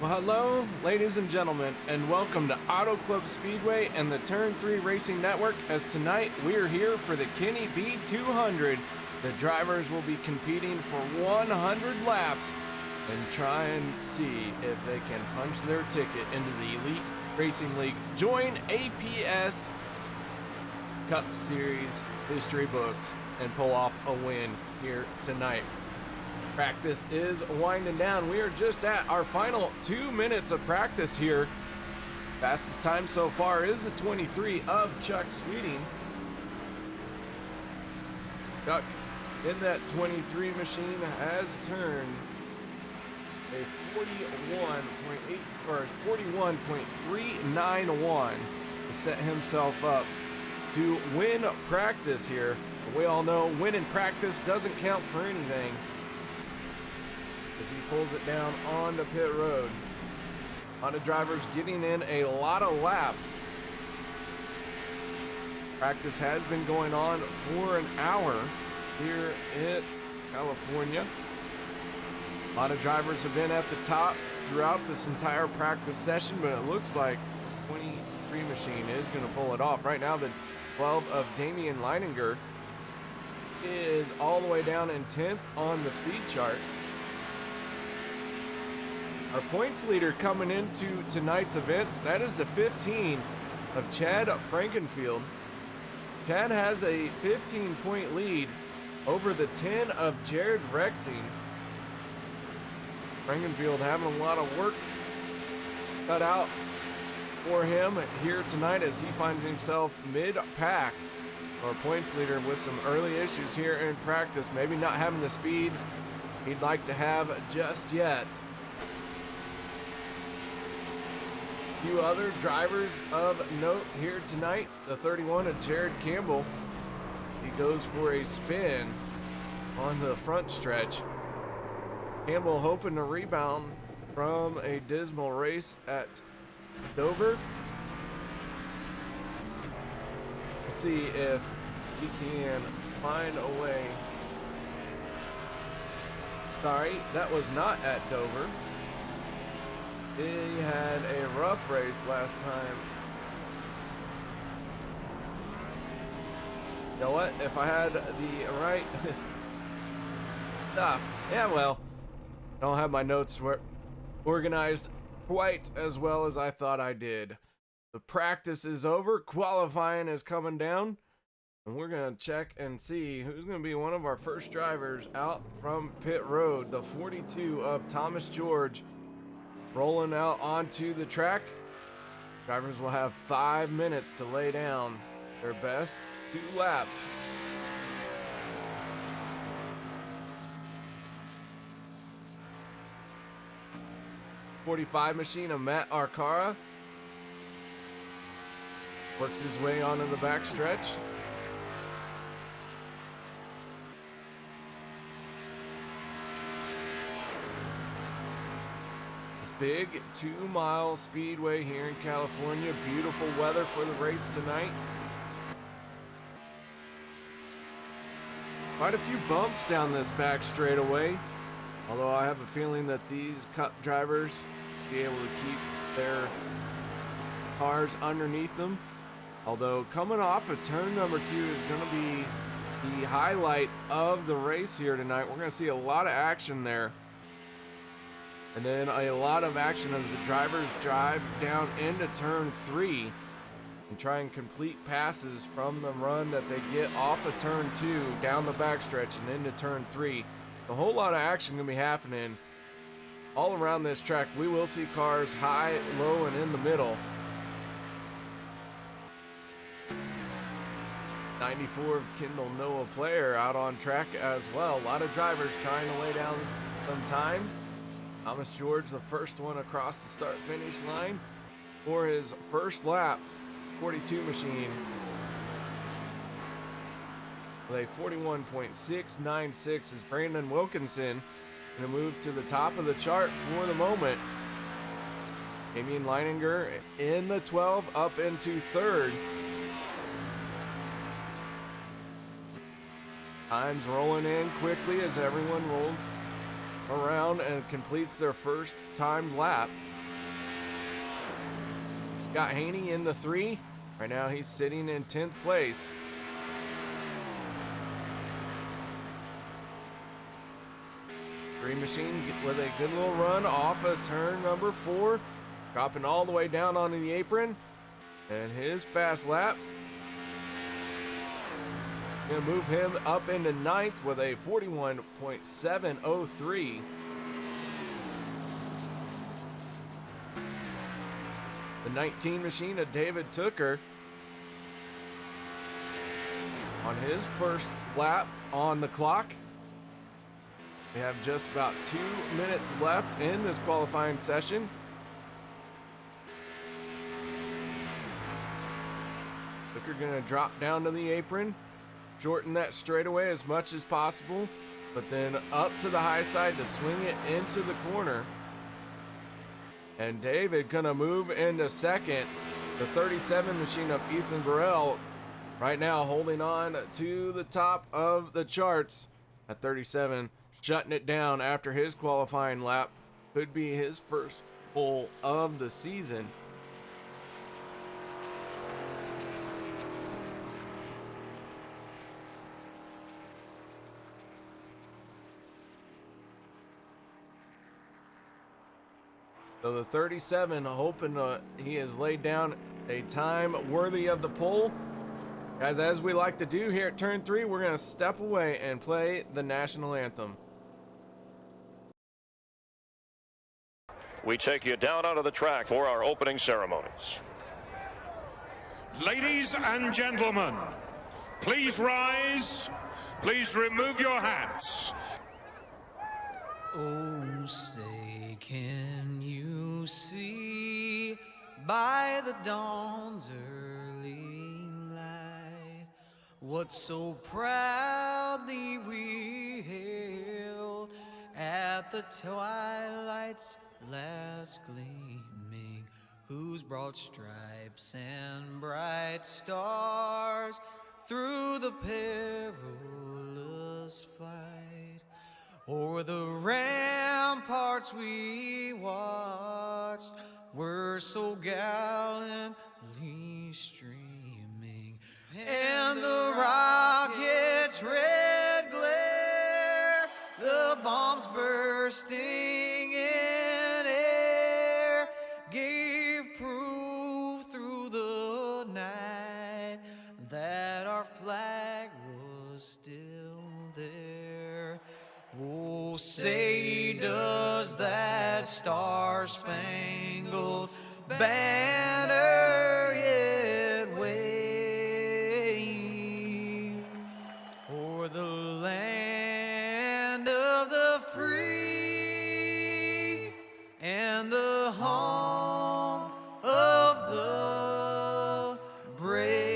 Well, hello, ladies and gentlemen, and welcome to Auto Club Speedway and the Turn 3 Racing Network, as tonight we are here for the Kenny B200. The drivers will be competing for 100 laps and try and see if they can punch their ticket into the Elite Racing League. Join APS Cup Series history books and pull off a win here tonight. Practice is winding down. We are just at our final 2 minutes of practice here. Fastest time so far is the 23 of Chuck Sweeting. Chuck in that 23 machine has turned a 41.8 or 41.391 to set himself up to win practice here. But we all know winning practice doesn't count for anything, as he pulls it down on the pit road. A lot of drivers getting in a lot of laps. Practice has been going on for an hour here in California. A lot of drivers have been at the top throughout this entire practice session, but it looks like 23 machine is going to pull it off. Right now, the 12 of Damian Leininger is all the way down in 10th on the speed chart. Our points leader coming into tonight's event, that is the 15 of Chad Frankenfield. Chad has a 15-point lead over the 10 of Jared Rexing. Frankenfield having a lot of work cut out for him here tonight as he finds himself mid-pack. Our points leader with some early issues here in practice, maybe not having the speed he'd like to have just yet. Few other drivers of note here tonight. The 31 of Jared Campbell, he goes for a spin on the front stretch. Campbell hoping to rebound from a dismal race at Dover. We'll see if he can find a way. Sorry, that was not at Dover. He had a rough race last time. You know what? If I had the right stuff. Yeah, well, I don't have my notes organized quite as well as I thought I did. The practice is over. Qualifying is coming down. And we're going to check and see who's going to be one of our first drivers out from pit road. The 42 of Thomas George, rolling out onto the track. Drivers will have 5 minutes to lay down their best 2 laps. .45 machine of Matt Arcara works his way onto the back stretch. Big 2-mile speedway here in California. Beautiful weather for the race tonight. Quite a few bumps down this back straightaway, although I have a feeling that these Cup drivers will be able to keep their cars underneath them. Although coming off of turn number 2 is going to be the highlight of the race here tonight. We're going to see a lot of action there. And then a lot of action as the drivers drive down into turn 3 and try and complete passes from the run that they get off of turn 2 down the backstretch and into turn 3. A whole lot of action gonna be happening all around this track. We will see cars high, low, and in the middle. 94 of Kendall Noah Player out on track as well. A lot of drivers trying to lay down some times. Thomas George, the first one across the start-finish line for his first lap. 42 machine with a 41.696 is Brandon Wilkinson going to move to the top of the chart for the moment. Damian Leininger in the 12 up into third. Times rolling in quickly as everyone rolls around and completes their first timed lap. Got Haney in the 3. Right now he's sitting in 10th place. Green Machine with a good little run off of turn number 4, dropping all the way down onto the apron, and his fast lap gonna move him up into 9th with a 41.703. The 19 machine of David Tooker on his first lap on the clock. We have just about 2 minutes left in this qualifying session. Tooker gonna drop down to the apron, shorten that straightaway as much as possible, but then up to the high side to swing it into the corner. And David gonna move into second. The 37 machine of Ethan Burrell right now holding on to the top of the charts at 37, shutting it down after his qualifying lap. Could be his first pole of the season. So the 37 hoping he has laid down a time worthy of the pole. Guys, as we like to do here at turn 3, we're going to step away and play the national anthem. We take you down onto the track for our opening ceremonies. Ladies and gentlemen, please rise. Please remove your hats. Oh, say, can you see by the dawn's early light what so proudly we hailed at the twilight's last gleaming, whose broad stripes and bright stars through the perilous flight o'er the ramparts we watched were so gallantly streaming, and the rocket's red glare, the bombs bursting in air, gave proof through the night that our flag was still there. Oh, say does that star-spangled banner yet wave o'er the land of the free and the home of the brave?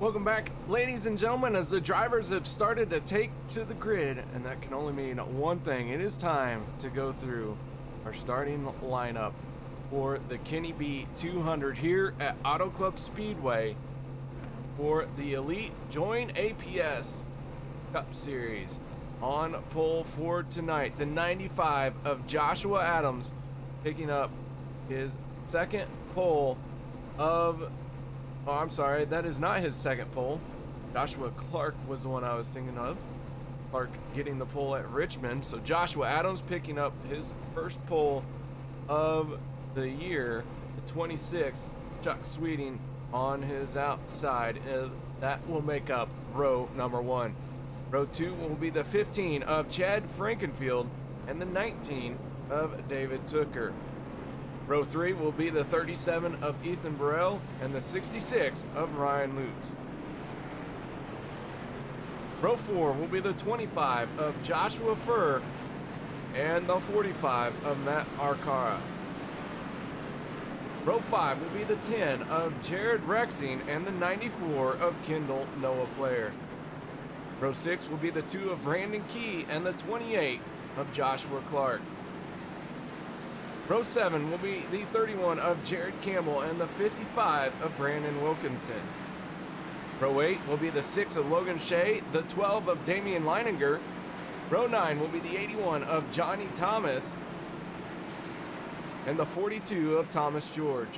Welcome back, ladies and gentlemen, as the drivers have started to take to the grid, and that can only mean one thing. It is time to go through our starting lineup for the Kenny B 200 here at Auto Club Speedway for the Elite Join APS Cup Series. On pole for tonight, the 95 of Joshua Adams picking up his second pole of... Oh, I'm sorry, that is not his second pole. Joshua Clark was the one I was thinking of. Clark getting the pole at Richmond. So Joshua Adams picking up his first pole of the year. The 26, Chuck Sweeting on his outside. That will make up row number 1. Row 2 will be the 15 of Chad Frankenfield and the 19 of David Tooker. Row 3 will be the 37 of Ethan Burrell and the 66 of Ryan Lutz. Row 4 will be the 25 of Joshua Furr and the 45 of Matt Arcara. Row 5 will be the 10 of Jared Rexing and the 94 of Kendall Noah Player. Row 6 will be the 2 of Brandon Key and the 28 of Joshua Clark. Row 7 will be the 31 of Jared Campbell and the 55 of Brandon Wilkinson. Row 8 will be the 6 of Logan Shea, the 12 of Damian Leininger. Row 9 will be the 81 of Johnny Thomas and the 42 of Thomas George.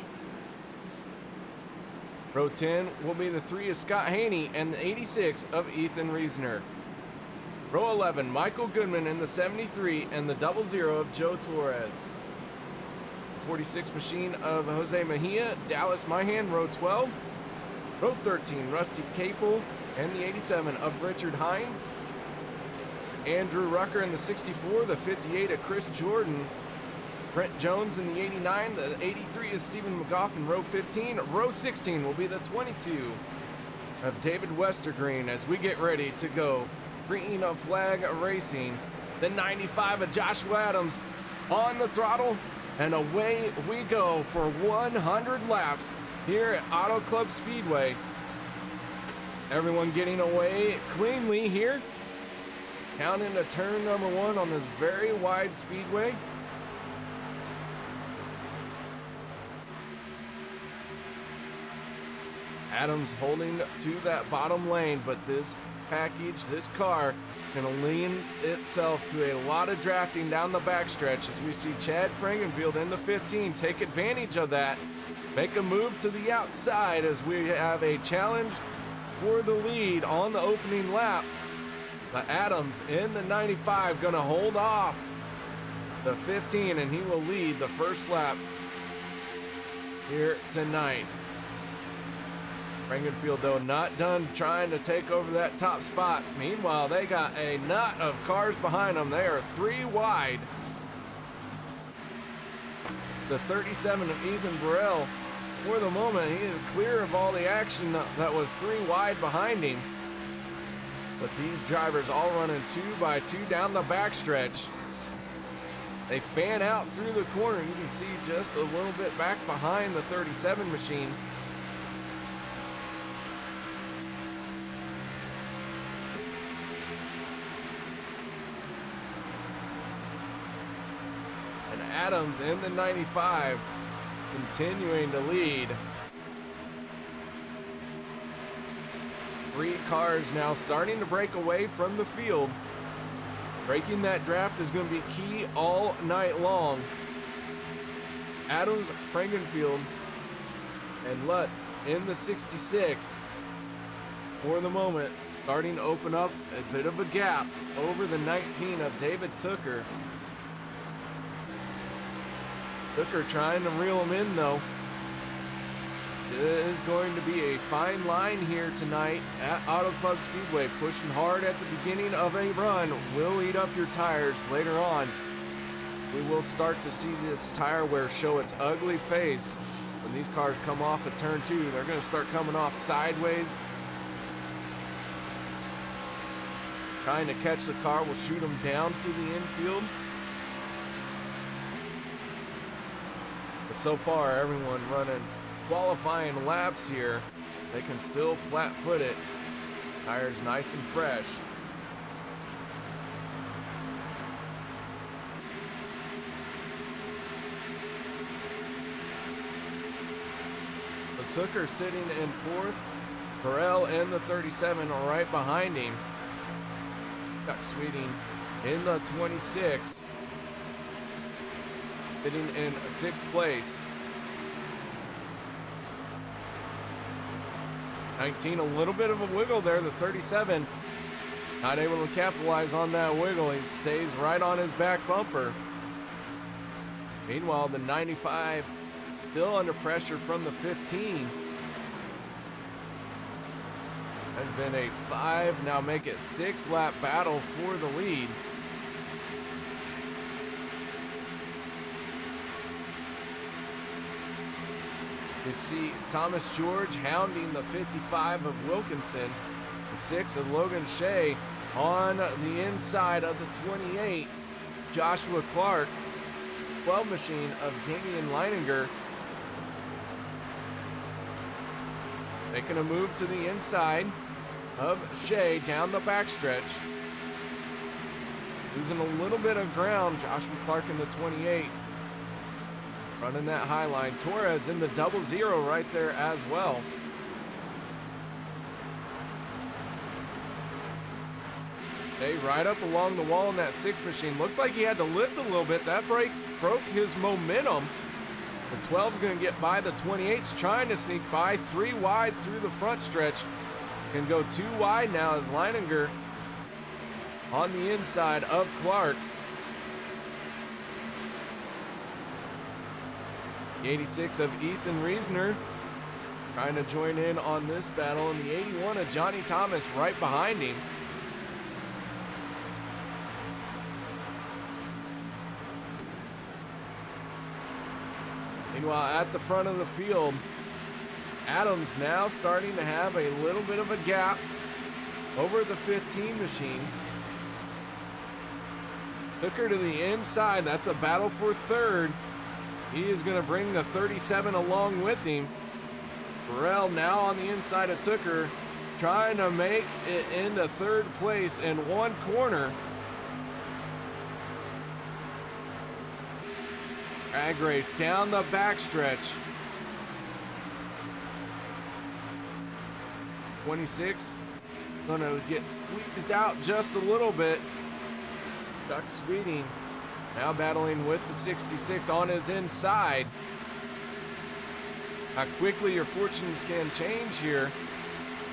Row 10 will be the 3 of Scott Haney and the 86 of Ethan Reisner. Row 11, Michael Goodman in the 73 and the 00 of Joe Torres. 46 machine of Jose Mejia, Dallas Myhan, row 12. Row 13, Rusty Capel and the 87 of Richard Hines. Andrew Rucker in the 64, the 58 of Chris Jordan. Brent Jones in the 89, the 83 is Stephen McGough in row 15. Row 16 will be the 22 of David Westergreen as we get ready to go green flag racing. The 95 of Joshua Adams on the throttle, and away we go for 100 laps here at Auto Club Speedway. Everyone getting away cleanly here. Down into turn number 1 on this very wide speedway. Adams holding to that bottom lane, but this package, this car, going to lean itself to a lot of drafting down the backstretch as we see Chad Frankenfield in the 15 take advantage of that, make a move to the outside as we have a challenge for the lead on the opening lap. But Adams in the 95 going to hold off the 15, and he will lead the first lap here tonight. Frankenfield, though, not done trying to take over that top spot. Meanwhile, they got a knot of cars behind them. They are 3 wide. The 37 of Ethan Burrell, for the moment, he is clear of all the action that was 3 wide behind him. But these drivers all running 2 by 2 down the backstretch. They fan out through the corner. You can see just a little bit back behind the 37 machine. And Adams in the 95 continuing to lead. 3 cars now starting to break away from the field. Breaking that draft is going to be key all night long. Adams, Frankenfield, and Lutz in the 66 for the moment, starting to open up a bit of a gap over the 19 of David Tooker. Tooker trying to reel him in, though. It is going to be a fine line here tonight at Auto Club Speedway. Pushing hard at the beginning of a run will eat up your tires later on. We will start to see this tire wear show its ugly face when these cars come off at turn 2. They're going to start coming off sideways. Trying to catch the car will shoot them down to the infield. But so far, everyone running qualifying laps here. They can still flat foot it. Tires nice and fresh. So Tooker sitting in 4th. Burrell in the 37 right behind him. Chuck Sweeting in the 26. Sitting in 6th place. 19, a little bit of a wiggle there. The 37 not able to capitalize on that wiggle. He stays right on his back bumper. Meanwhile, the 95 still under pressure from the 15. Has been a 5, now make it 6-lap battle for the lead. You see Thomas George hounding the 55 of Wilkinson, the 6 of Logan Shea on the inside of the 28, Joshua Clark, 12 machine of Damian Leininger. Making a move to the inside of Shea down the backstretch. Losing a little bit of ground, Joshua Clark in the 28. Running that high line. Torres in the 00 right there as well. Hey, right up along the wall in that 6 machine. Looks like he had to lift a little bit. That break broke his momentum. The 12's going to get by. The 28's trying to sneak by. 3 wide through the front stretch. Can go 2 wide now as Leininger on the inside of Clark. The 86 of Ethan Reisner trying to join in on this battle, and the 81 of Johnny Thomas right behind him. Meanwhile, at the front of the field, Adams now starting to have a little bit of a gap over the 15 machine. Took her to the inside. That's a battle for third. He is going to bring the 37 along with him. Burrell now on the inside of Tooker, trying to make it into third place in one corner. Drag race down the backstretch. 26 going to get squeezed out just a little bit. Chuck Sweeting now battling with the 66 on his inside. How quickly your fortunes can change here.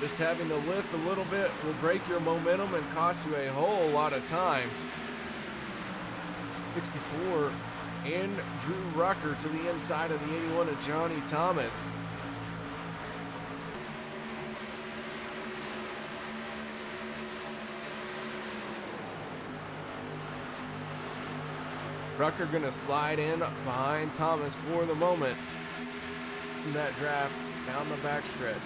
Just having to lift a little bit will break your momentum and cost you a whole lot of time. 64 and Drew Rucker to the inside of the 81 of Johnny Thomas. Rucker gonna slide in behind Thomas for the moment in that draft down the backstretch.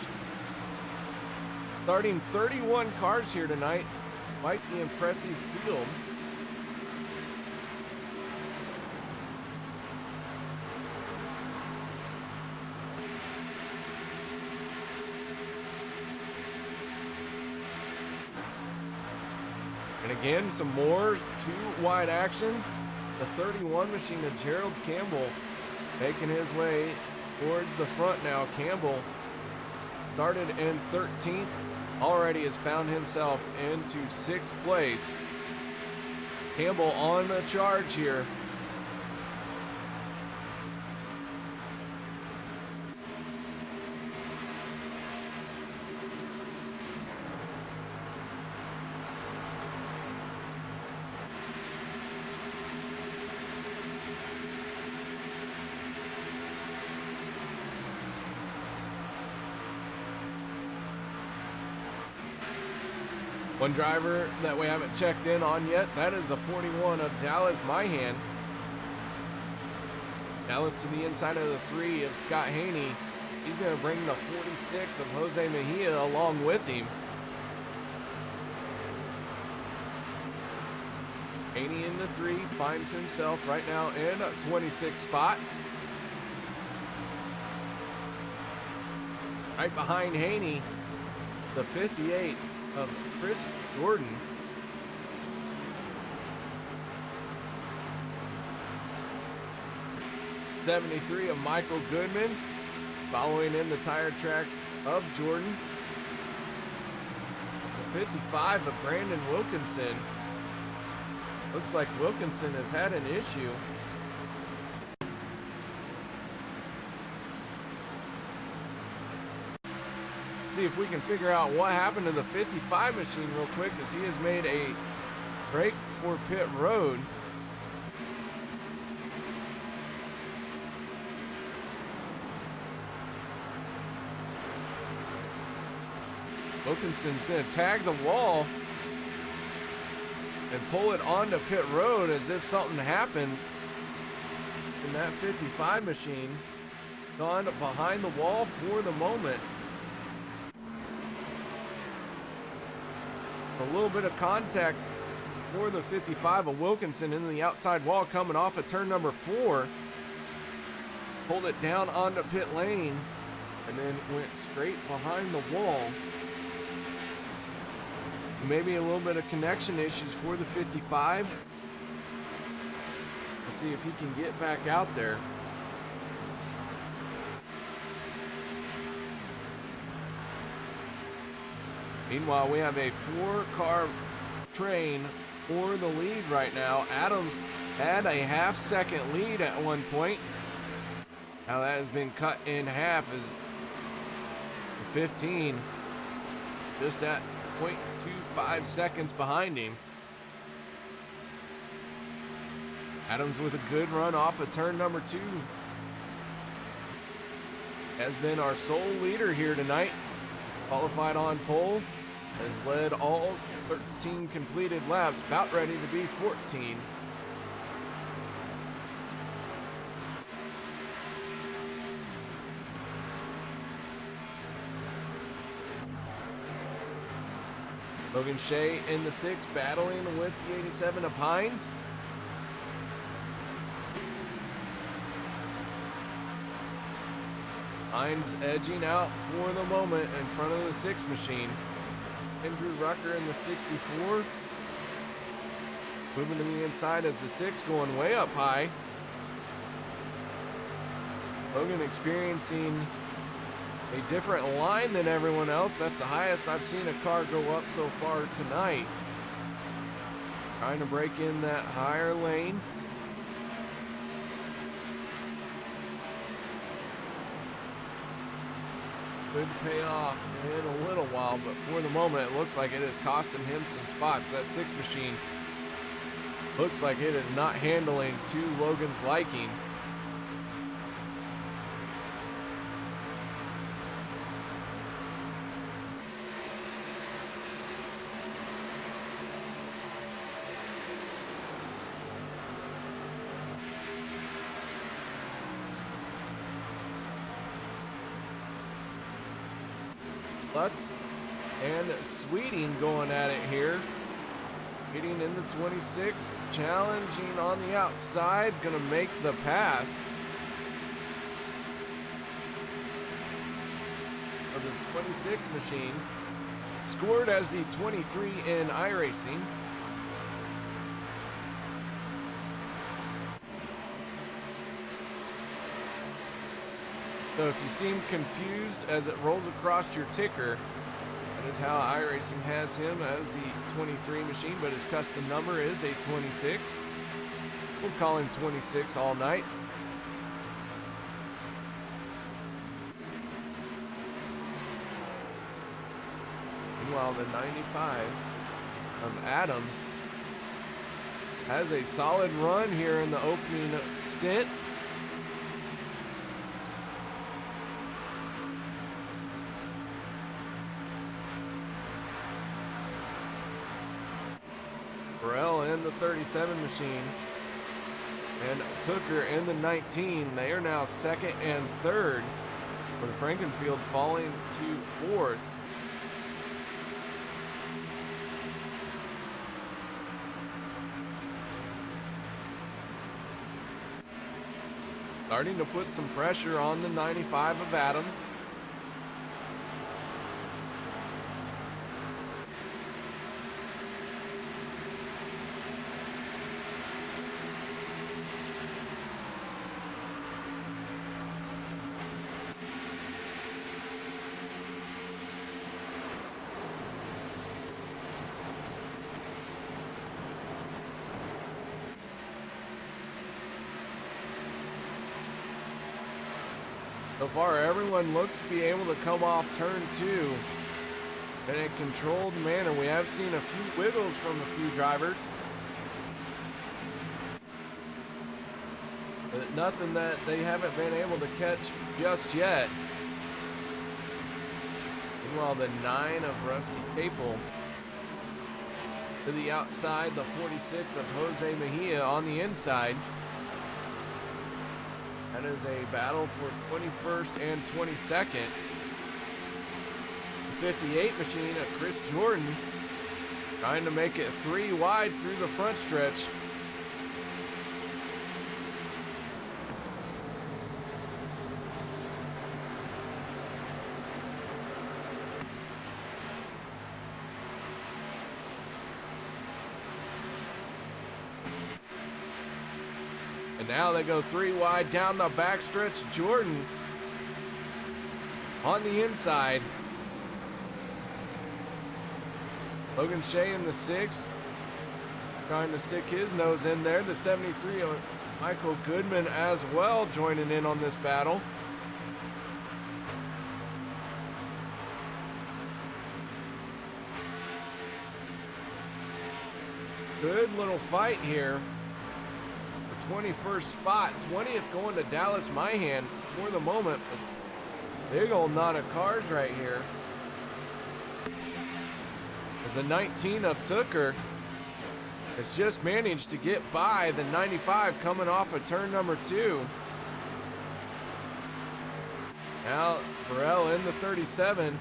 Starting 31 cars here tonight, quite the impressive field. And again, some more 2-wide action. The 31 machine of Gerald Campbell making his way towards the front now. Campbell started in 13th, already has found himself into 6th place. Campbell on the charge here. One driver that we haven't checked in on yet, that is the 41 of Dallas Myhan. Dallas to the inside of the 3 of Scott Haney. He's going to bring the 46 of Jose Mejia along with him. Haney in the 3 finds himself right now in a 26th spot. Right behind Haney, the 58 of Chris Jordan. '73 of Michael Goodman, following in the tire tracks of Jordan. It's the 55 of Brandon Wilkinson. Looks like Wilkinson has had an issue. See if we can figure out what happened to the 55 machine real quick, as he has made a break for pit road. Wilkinson's going to tag the wall and pull it onto pit road as if something happened in that 55 machine. Gone behind the wall for the moment. A little bit of contact for the 55 of Wilkinson in the outside wall coming off of turn number 4. Pulled it down onto pit lane and then went straight behind the wall. Maybe a little bit of connection issues for the 55. Let's see if he can get back out there. Meanwhile, we have a 4-car train for the lead right now. Adams had a half-second lead at one point. Now that has been cut in half as the 15 just at 0.25 seconds behind him. Adams with a good run off of turn number 2. Has been our sole leader here tonight. Qualified on pole. Has led all 13 completed laps. About ready to be 14. Logan Shea in the 6, battling with the 87 of Hines. Hines edging out for the moment in front of the 6 machine. Andrew Rucker in the 64. Moving to the inside as the 6 going way up high. Logan experiencing a different line than everyone else. That's the highest I've seen a car go up so far tonight. Trying to break in that higher lane. Could pay off in a little while, but for the moment it looks like it is costing him some spots. That 6 machine looks like it is not handling to Logan's liking. Lutz and Sweeting going at it here. Getting in the 26, challenging on the outside, gonna make the pass. For the 26 machine. Scored as the 23 in iRacing. So if you seem confused as it rolls across your ticker, that is how iRacing has him as the 23 machine, but his custom number is a 26. We'll call him 26 all night. Meanwhile, the 95 of Adams has a solid run here in the opening stint. Burrell in the 37 machine and Tooker in the 19. They are now second and third, with Frankenfield falling to fourth. Starting to put some pressure on the 95 of Adams. So far, everyone looks to be able to come off turn 2 in a controlled manner. We have seen a few wiggles from a few drivers, but nothing that they haven't been able to catch just yet. Meanwhile, the 9 of Rusty Capel to the outside, the 46 of Jose Mejia on the inside. That is a battle for 21st and 22nd. The 58 machine of Chris Jordan trying to make it 3 wide through the front stretch. And now they go 3 wide down the backstretch. Jordan on the inside. Logan Shea in the 6, trying to stick his nose in there. The 73 of Michael Goodman as well joining in on this battle. Good little fight here. 21st spot, 20th going to Dallas Myhan for the moment. Big old knot of cars right here. As the 19 of Tooker has just managed to get by the 95 coming off of turn number 2. Now Burrell in the 37.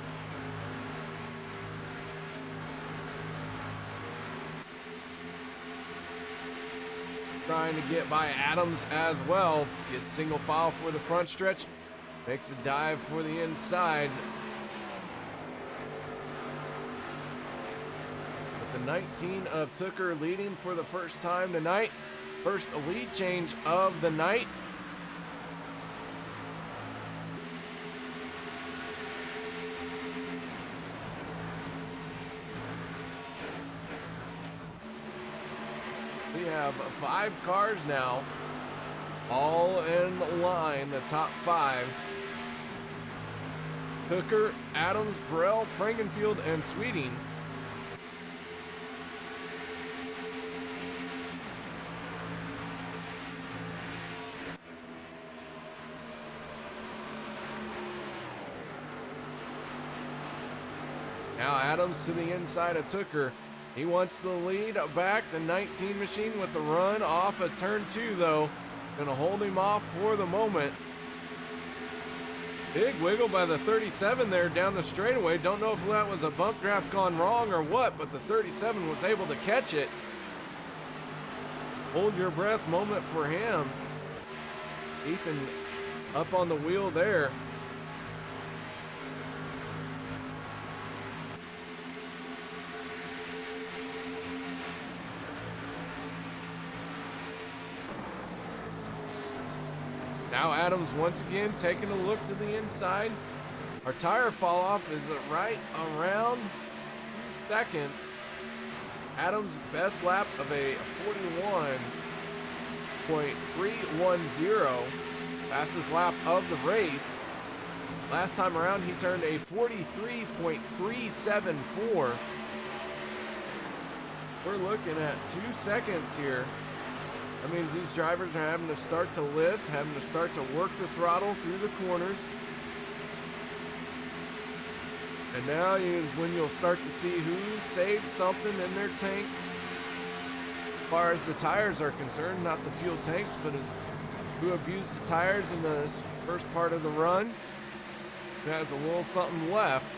Trying to get by Adams as well. Gets single file for the front stretch. Makes a dive for the inside. But the 19 of Tooker leading for the first time tonight. First lead change of the night. We have 5 cars now, all in line, the top 5. Hooker, Adams, Burrell, Frankenfield, and Sweeting. Now Adams to the inside of Tooker. He wants the lead back. The 19 machine with the run off of turn 2, though. Gonna hold him off for the moment. Big wiggle by the 37 there down the straightaway. Don't know if that was a bump draft gone wrong or what, but the 37 was able to catch it. Hold your breath moment for him. Ethan up on the wheel there. Now Adams once again taking a look to the inside. Our tire fall off is right around 2 seconds. Adams' best lap of a 41.310, fastest lap of the race. Last time around he turned a 43.374. We're looking at 2 seconds here. That means these drivers are having to start to lift, having to start to work the throttle through the corners. And now is when you'll start to see who saved something in their tanks. As far as the tires are concerned, not the fuel tanks, but as who abused the tires in the first part of the run. Who has a little something left.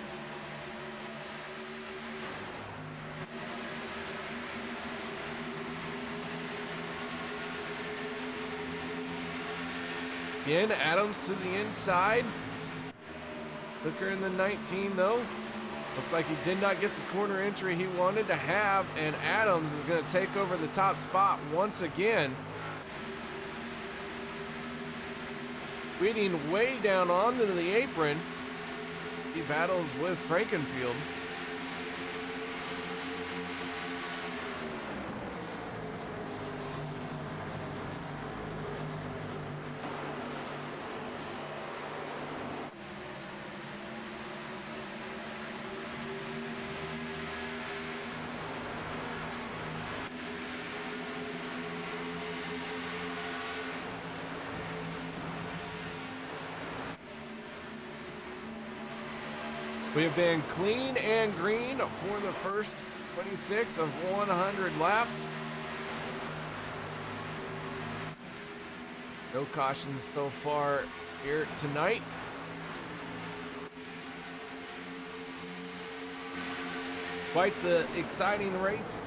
Again, Adams to the inside. Hooker in the 19 though. Looks like he did not get the corner entry he wanted to have, and Adams is going to take over the top spot once again. Weeding way down onto the apron. He battles with Frankenfield. We have been clean and green for the first 26 of 100 laps. No cautions so far here tonight. Quite the exciting race,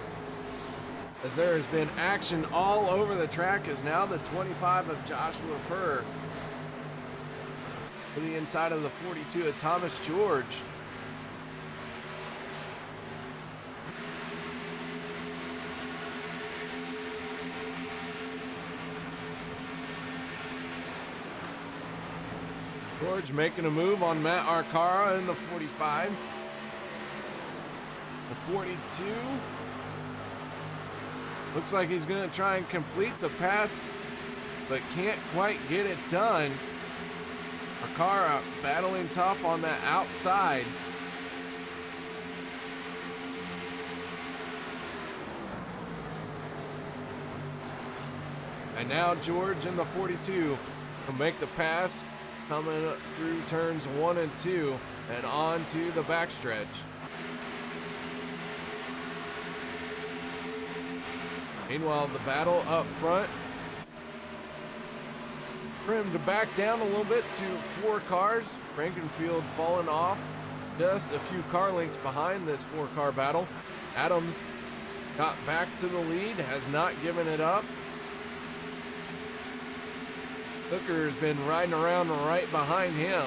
as there has been action all over the track, as now the 25 of Joshua Furr to the inside of the 42 of Thomas George. George making a move on Matt Arcara in the 45. The 42. Looks like he's going to try and complete the pass, but can't quite get it done. Arcara battling tough on that outside. And now George in the 42 will make the pass, coming through turns 1 and 2 and on to the backstretch. Meanwhile, the battle up front trimmed back down a little bit to 4 cars. Frankenfield falling off just a few car lengths behind this 4-car battle. Adams got back to the lead, has not given it up. Hooker's been riding around right behind him.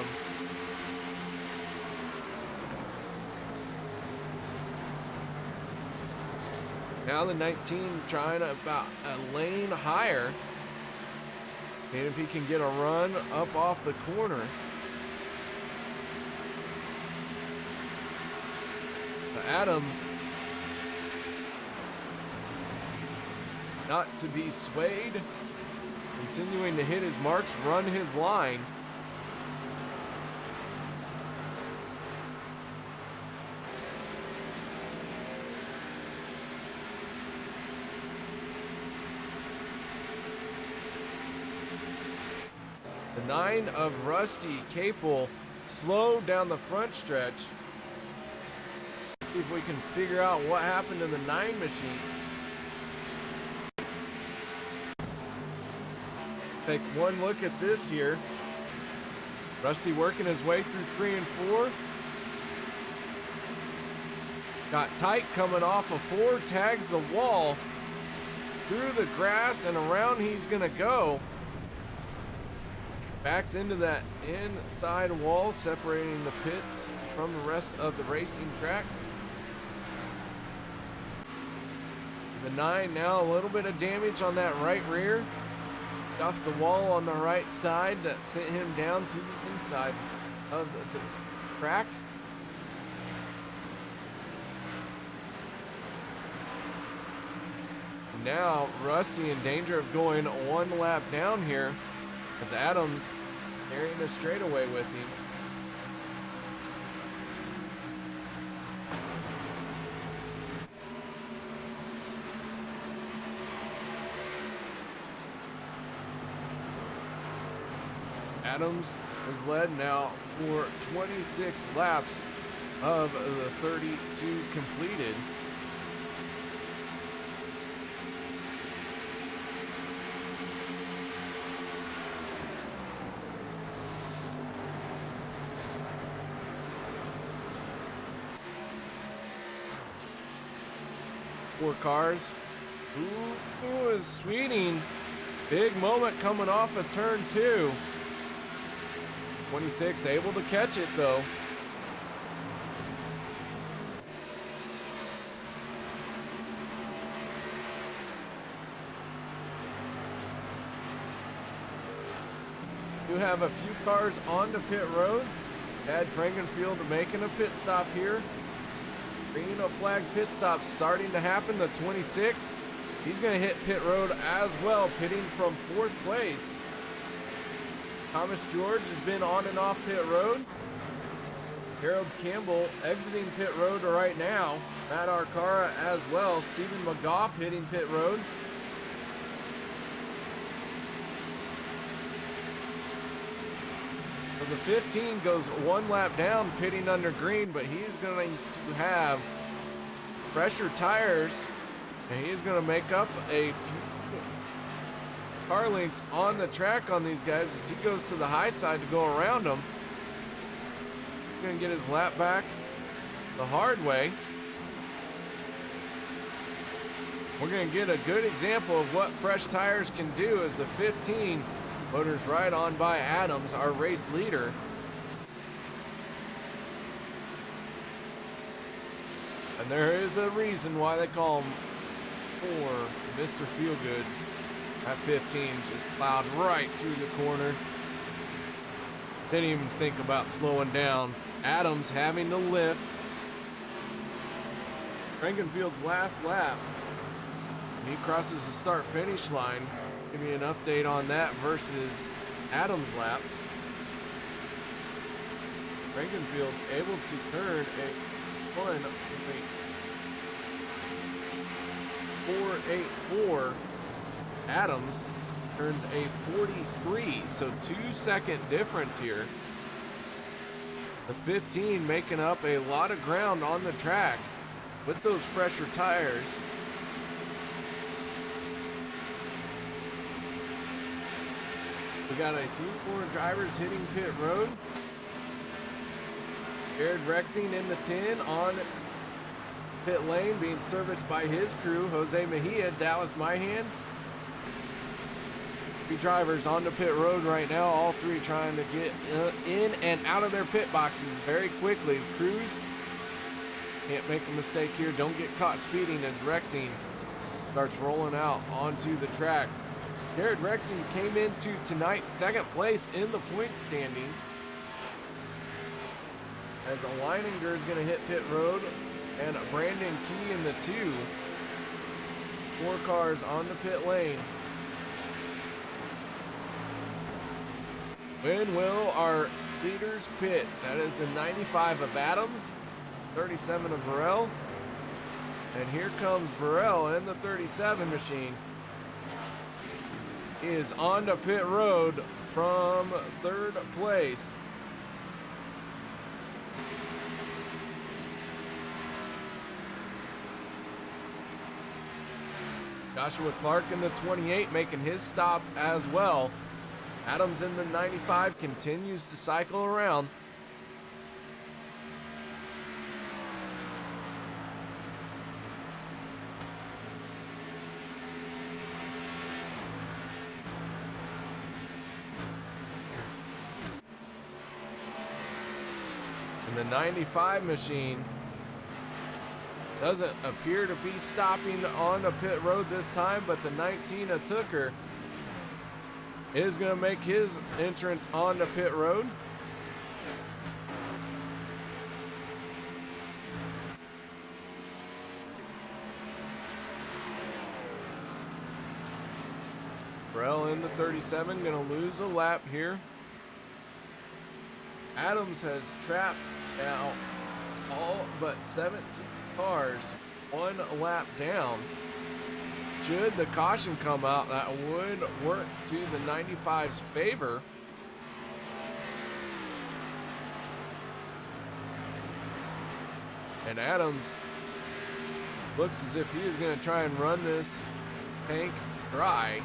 Now the 19 trying about a lane higher. And if he can get a run up off the corner. But Adams, not to be swayed, continuing to hit his marks, run his line. The 9 of Rusty Capel slow down the front stretch. See if we can figure out what happened to the 9 machine. Take one look at this here. Rusty working his way through 3 and 4. Got tight coming off of 4, tags the wall, through the grass, and around he's gonna go. Backs into that inside wall, separating the pits from the rest of the racing track. The 9 now a little bit of damage on that right rear. Off the wall on the right side that sent him down to the inside of the track. Now Rusty in danger of going 1 lap down here, as Adams carrying a straightaway with him. Adams has led now for 26 laps of the 32 completed. Four cars. Ooh, is Sweeting. Big moment coming off of turn 2. 26 able to catch it though. Do have a few cars on the pit road. Chad Frankenfield making a pit stop here. Green flag pit stop starting to happen. The 26. He's going to hit pit road as well, pitting from 4th place. Thomas George has been on and off pit road. Harold Campbell exiting pit road right now. Matt Arcara as well. Stephen McGough hitting pit road. So the 15 goes one lap down, pitting under green, but he's going to have pressure tires, and he's going to make up a few car lengths on the track on these guys as he goes to the high side to go around them. He's going to get his lap back the hard way. We're going to get a good example of what fresh tires can do as the 15 motors right on by Adams, our race leader. And there is a reason why they call him for Mr. Feelgoods. That 15 just plowed right through the corner. Didn't even think about slowing down. Adams having to lift. Frankenfield's last lap. He crosses the start-finish line. Give me an update on that versus Adams' lap. Frankenfield able to turn a 4.84. Adams turns a 43, so 2-second difference here. The 15 making up a lot of ground on the track with those pressure tires. We got a few more drivers hitting pit road. Jared Rexing in the 10 on pit lane, being serviced by his crew, Jose Mejia, Dallas Myhan. Three drivers on the pit road right now, all three trying to get in and out of their pit boxes very quickly. Cruz can't make a mistake here, don't get caught speeding as Rexing starts rolling out onto the track. Jared Rexing came into tonight second place in the points standing. As Leininger is going to hit pit road and Brandon Key in the 2. 4 cars on the pit lane. When will our leaders pit? That is the 95 of Adams, 37 of Burrell. And here comes Burrell in the 37 machine. He is on the pit road from third place. Joshua Clark in the 28 making his stop as well. Adams in the 95 continues to cycle around. And the 95 machine doesn't appear to be stopping on the pit road this time, but the 19 of Tooker is going to make his entrance on the pit road. Burrell in the 37, going to lose a lap here. Adams has trapped now all but 17 cars, 1 lap down. Should the caution come out, that would work to the 95's favor. And Adams looks as if he is going to try and run this tank dry.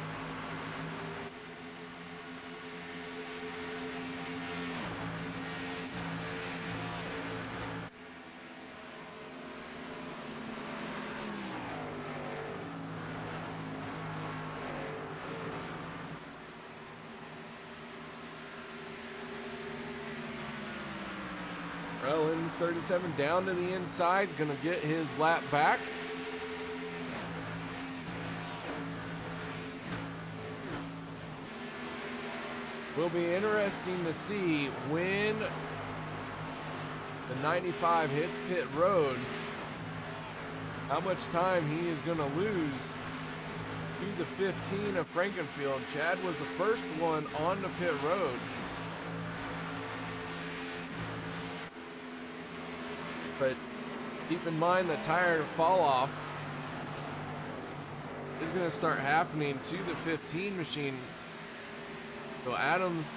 Burrell in 37 down to the inside, gonna get his lap back. Will be interesting to see when the 95 hits pit road, how much time he is gonna lose to the 15 of Frankenfield. Chad was the first one on the pit road. But keep in mind the tire fall off is going to start happening to the 15 machine. So Adams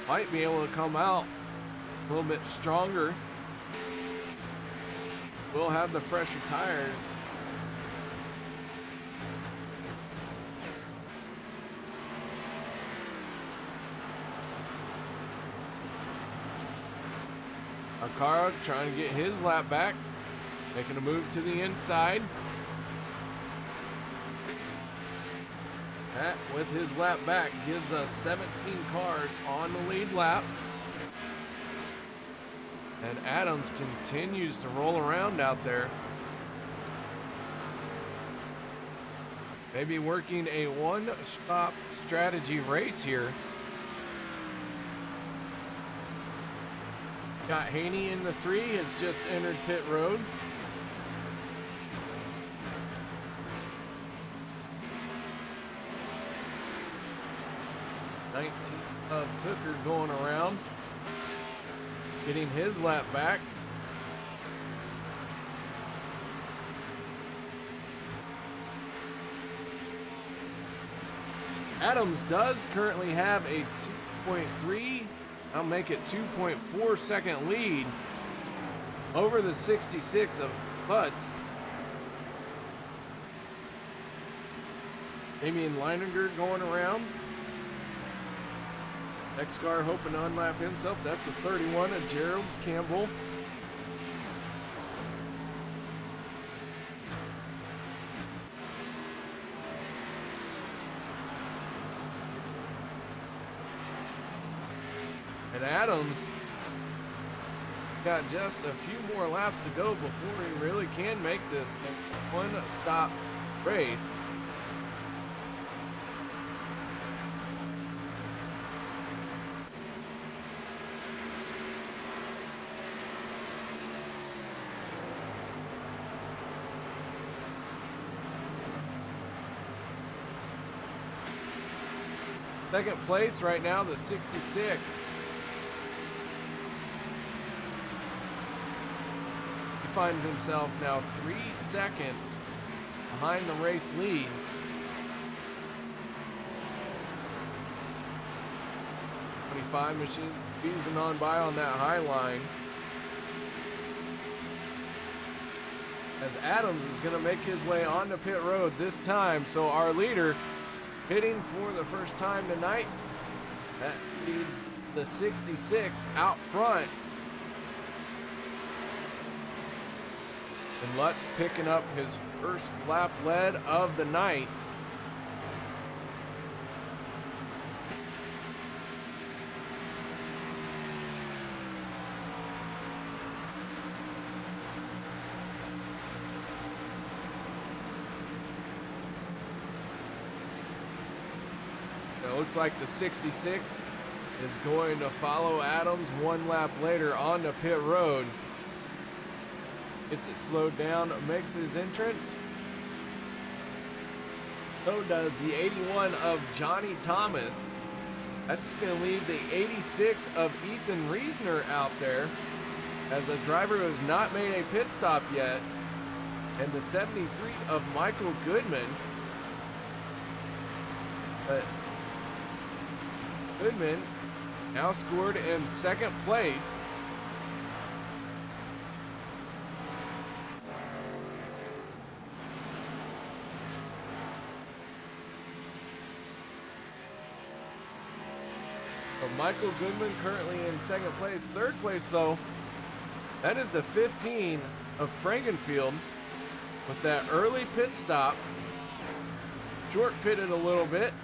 might be able to come out a little bit stronger. We'll have the fresher tires. Arcaro trying to get his lap back, making a move to the inside. That, with his lap back, gives us 17 cars on the lead lap. And Adams continues to roll around out there. Maybe working a one-stop strategy race here. Got Haney in the 3, has just entered pit road. Of Tooker going around, getting his lap back. Adams does currently have a 2.3, I'll make it 2.4 second lead over the 66 of Butts. Damian Leininger going around. Next car hoping to unlap himself. That's the 31 of Gerald Campbell. And Adams got just a few more laps to go before he really can make this a one-stop race. Second place right now, the 66. He finds himself now 3 seconds behind the race lead. Five machines easing on by on that high line. As Adams is going to make his way onto pit road this time, so our leader pitting for the first time tonight. That leads the 66 out front. And Lutz picking up his first lap lead of the night. It looks like the 66 is going to follow Adams one lap later onto pit road. Gets it slowed down, makes his entrance. So does the 81 of Johnny Thomas. That's just going to leave the 86 of Ethan Reisner out there as a driver who has not made a pit stop yet. And the 73 of Michael Goodman. But Goodman now scored in second place. So Michael Goodman currently in second place. Third place though, that is the 15 of Frankenfield with that early pit stop. Short pitted a little bit.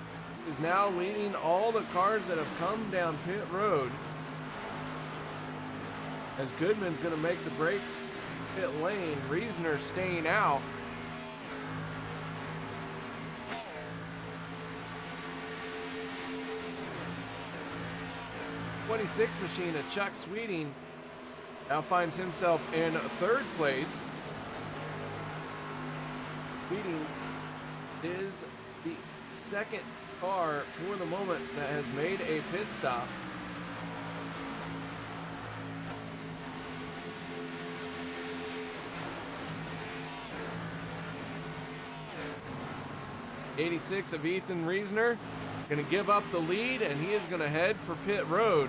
Is now leading all the cars that have come down pit road. As Goodman's going to make the break pit lane. Reisner staying out. '26 machine of Chuck Sweeting now finds himself in third place. Sweeting is the second car for the moment that has made a pit stop. '86 of Ethan Reisner Gonna give up the lead, and he is gonna head for pit road.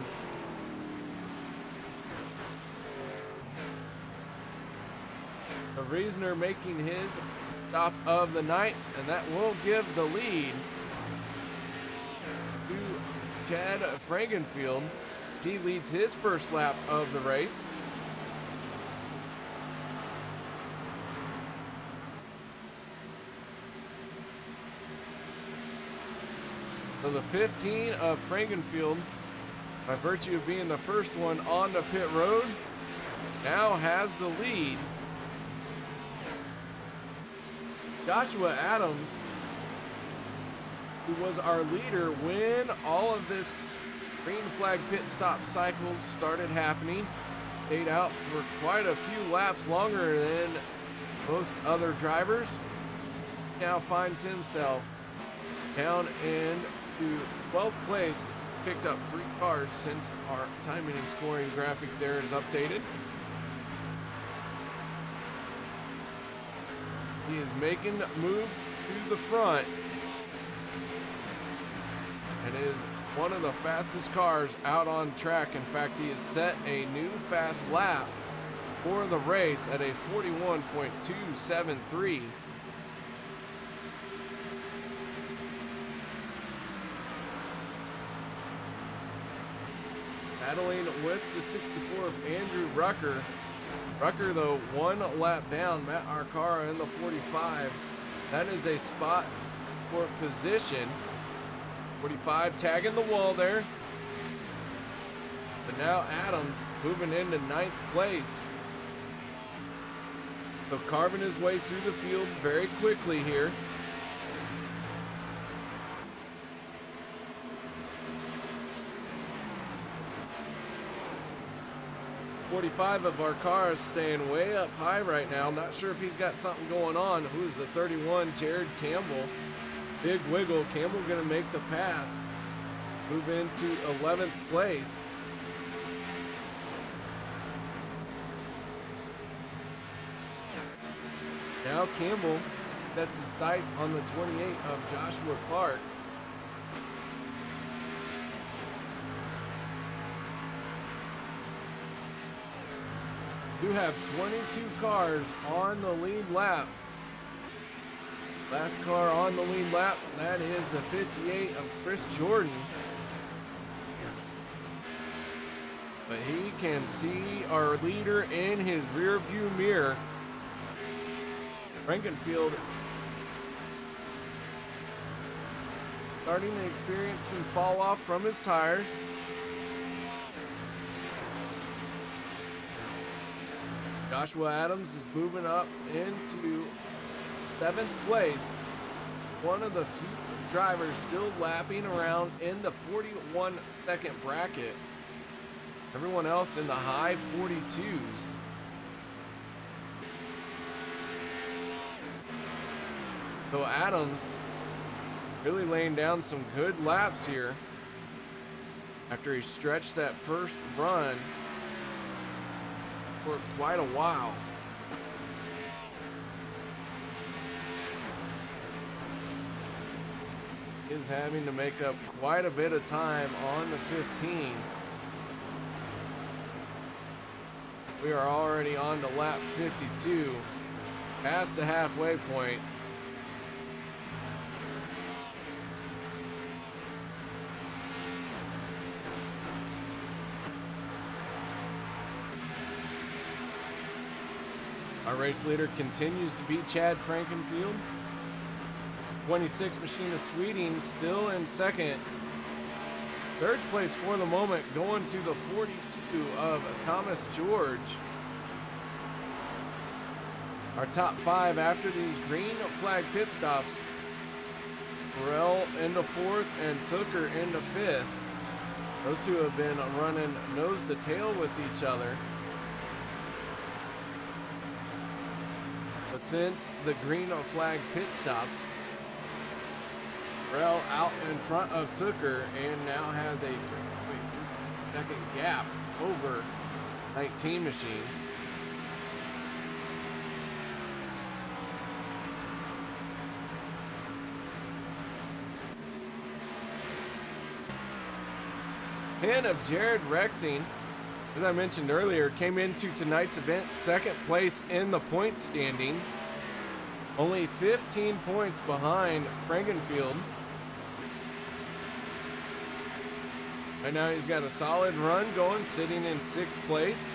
The Reasoner making his stop of the night, and that will give the lead to Chad Frankenfield as he leads his first lap of the race. So the 15 of Frankenfield, by virtue of being the first one on the pit road, now has the lead. Joshua Adams, who was our leader when all of this green flag pit stop cycles started happening, stayed out for quite a few laps longer than most other drivers, now finds himself down into 12th place. He's picked up 3 cars since our timing and scoring graphic there is updated. He is making moves to the front and is one of the fastest cars out on track. In fact, he has set a new fast lap for the race at a 41.273. Battling with the 64 of Andrew Rucker. Rucker, though, 1 lap down. Matt Arcara in the 45. That is a spot for position. 45 tagging the wall there. But now Adams moving into 9th place. So carving his way through the field very quickly here. .45 of our cars staying way up high right now. Not sure if he's got something going on. Who's the 31? Jared Campbell. Big wiggle. Campbell gonna make the pass. Move into 11th place. Now Campbell sets his sights on the 28 of Joshua Clark. Do have 22 cars on the lead lap. Last car on the lead lap, that is the 58 of Chris Jordan. But he can see our leader in his rear view mirror. Frankenfield starting to experience some fall off from his tires. Joshua Adams is moving up into 7th place. One of the few drivers still lapping around in the 41-second bracket. Everyone else in the high 42s. So Adams really laying down some good laps here after he stretched that first run for quite a while. Is having to make up quite a bit of time on the 15. We are already on to lap 52, past the halfway point. Our race leader continues to be Chad Frankenfield. 26 Machinist Sweeting still in second. 3rd place for the moment going to the 42 of Thomas George. Our top 5 after these green flag pit stops. Burrell into 4th and Tooker into 5th. Those two have been running nose to tail with each other. But since the green flag pit stops, Burrell out in front of Tooker and now has a 3.3 second gap over 19 Machine. 10 of Jared Rexing, as I mentioned earlier, came into tonight's event second place in the point standing, only 15 points behind Frankenfield. Right now he's got a solid run going, sitting in 6th place.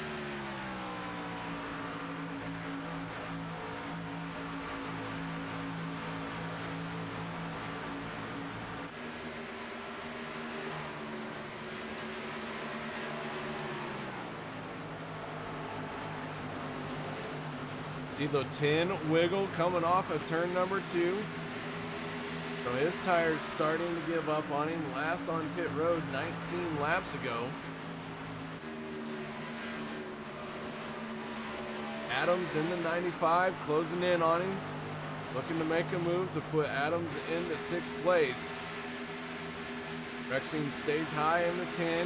See the 10 wiggle coming off of turn number 2. So his tire's starting to give up on him. Last on pit road 19 laps ago. Adams in the 95, closing in on him. Looking to make a move to put Adams into 6th place. Rexing stays high in the 10.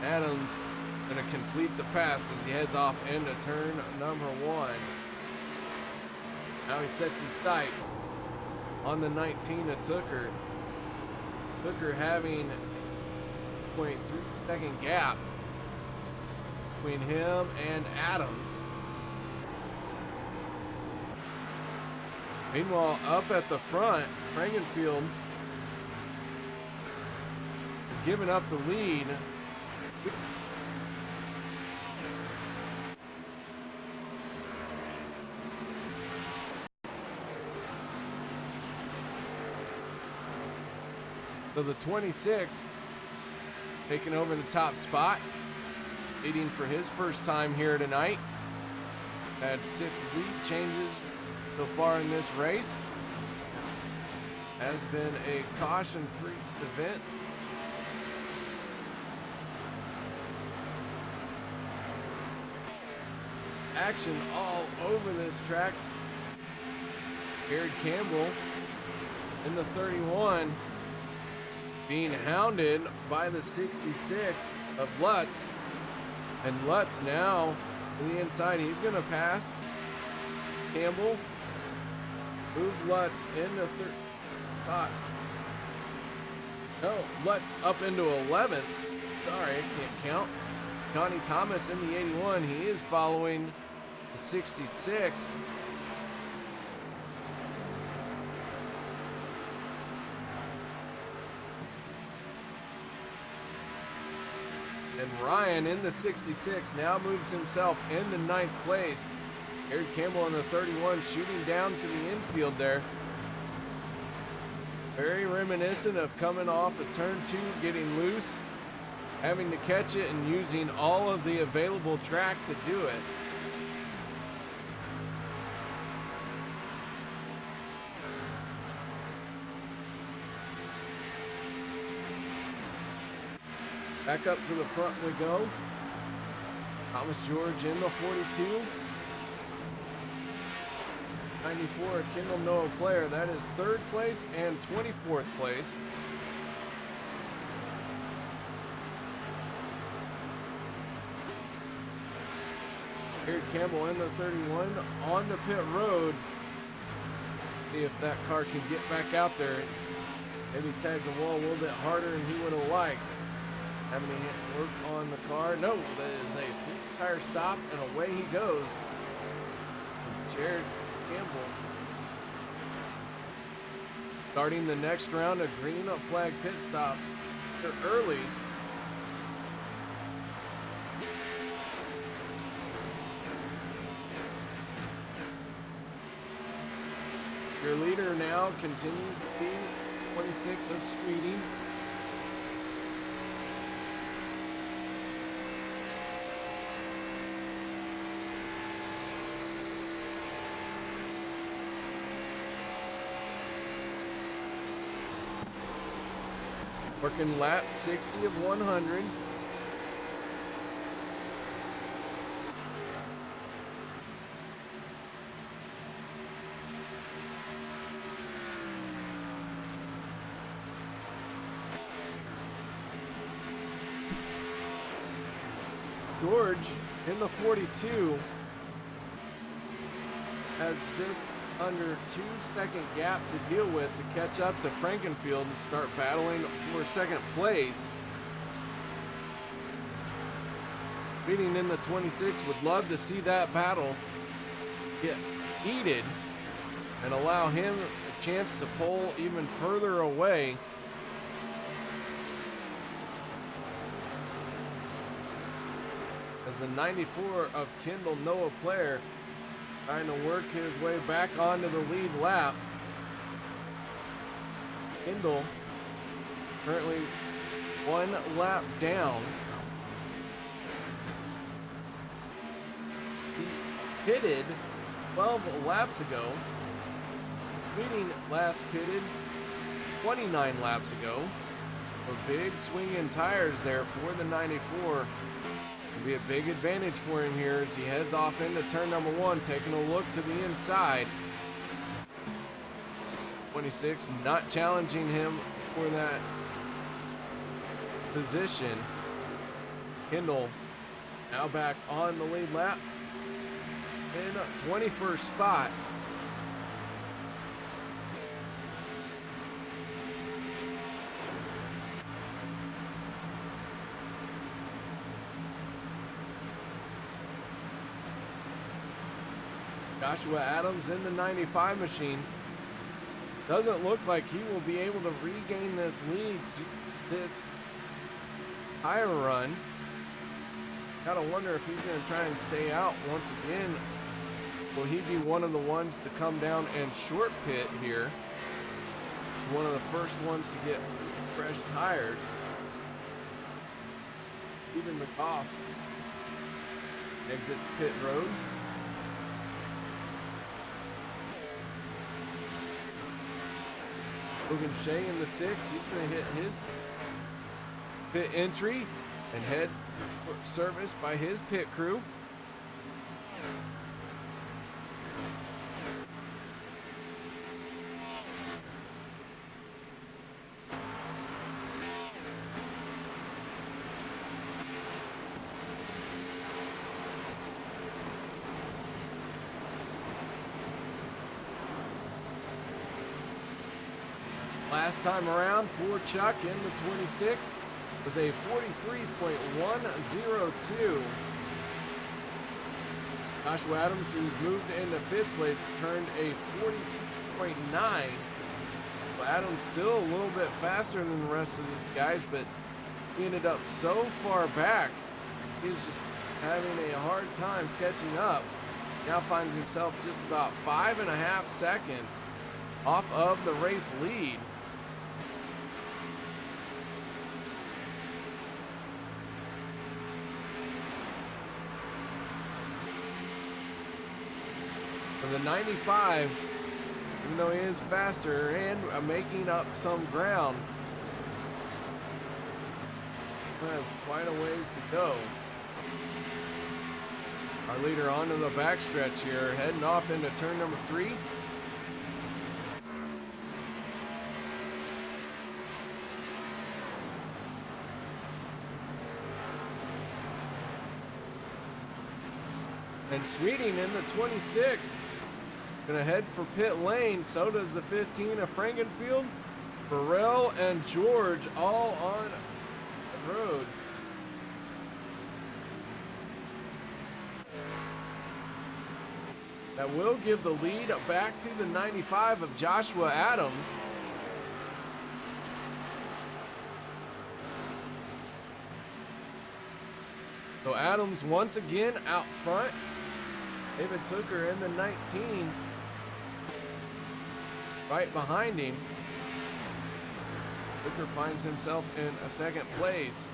Adams going to complete the pass as he heads off into turn number 1. Now he sets his sights on the 19 of Tooker. Tooker having a 0.3 second gap between him and Adams. Meanwhile, up at the front, Frankenfield is giving up the lead. So the 26 taking over the top spot, leading for his first time here tonight. Had 6 lead changes so far in this race. Has been a caution-free event. Action all over this track. Jared Campbell in the 31 being hounded by the 66 of Lutz. And Lutz now to the inside. He's going to pass Campbell. Move Lutz into third spot. No, Lutz up into 11th. Sorry, I can't count. Johnny Thomas in the 81. He is following the 66. And Ryan in the 66 now moves himself into 9th place. Jared Campbell in the 31 shooting down to the infield there. Very reminiscent of coming off of turn 2, getting loose, having to catch it, and using all of the available track to do it. Back up to the front we go. Thomas George in the 42. 94, Kendall Noah Claire. That is 3rd place and 24th place. Jared Campbell in the 31 on the pit road. See if that car can get back out there. Maybe tag the wall a little bit harder than he would have liked. Having to work on the car. No, that is a full tire stop, and away he goes. Jared Campbell starting the next round of green up flag pit stops. They're early. Your leader now continues to be 26 of Sweetie. Working lap 60 of 100. George in the 42 has just under 2-second gap to deal with to catch up to Frankenfield and start battling for second place. Meeting in the 26 would love to see that battle get heated and allow him a chance to pull even further away. As the 94 of Kendall Noah Player trying to work his way back onto the lead lap. Kendall currently 1 lap down. He pitted 12 laps ago. Meaning last pitted 29 laps ago. A big swing in tires there for the 94. Will be a big advantage for him here as he heads off into turn number 1, taking a look to the inside. 26 not challenging him for that position. Kendall now back on the lead lap in 21st spot. Joshua Adams in the 95 machine. Doesn't look like he will be able to regain this lead to this tire run. Gotta wonder if he's gonna try and stay out once again. Will he be one of the ones to come down and short pit here? One of the first ones to get fresh tires. Stephen McGough exits pit road. Logan Shea in the 6, he's going to hit his pit entry and head for service by his pit crew. Last time around for Chuck in the 26 was a 43.102. Joshua Adams, who's moved into 5th place, turned a 42.9. Well, Adams still a little bit faster than the rest of the guys, but he ended up so far back, he's just having a hard time catching up. Now finds himself just about 5.5 seconds off of the race lead. For the 95, even though he is faster and making up some ground, has quite a ways to go. Our leader onto the backstretch here, heading off into turn number 3. And Sweeting in the 26. Gonna head for pit lane. So does the 15 of Frankenfield. Burrell and George all on the road. That will give the lead back to the 95 of Joshua Adams. So Adams once again out front. David Tooker in the 19. Right behind him. Tooker finds himself in a 2nd place.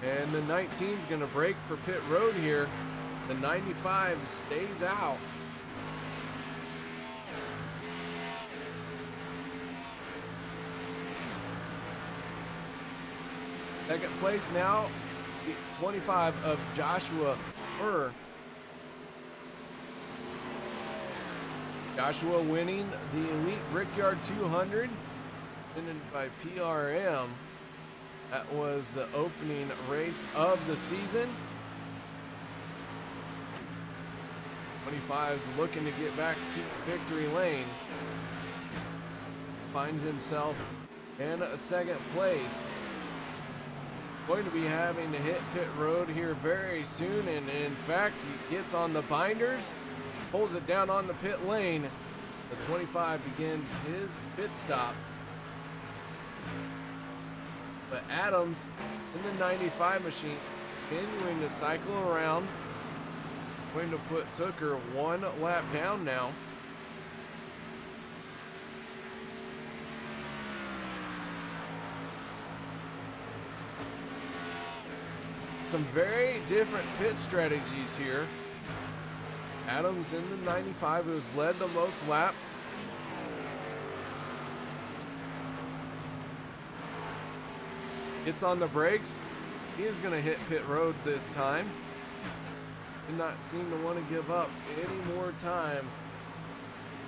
And the 19 is going to break for pit road here. The 95 stays out. Second place now, the 25 of Joshua Burr. Joshua winning the Elite Brickyard 200, presented by PRM. That was the opening race of the season. 25's looking to get back to victory lane. Finds himself in a second place. Going to be having to hit pit road here very soon, and in fact he gets on the binders, pulls it down on the pit lane. The 25 begins his pit stop, but Adams in the 95 machine continuing to cycle around, going to put Tooker one lap down now. Some very different pit strategies here. Adams in the 95, who has led the most laps. Gets on the brakes. He is going to hit pit road this time. Did not seem to want to give up any more time.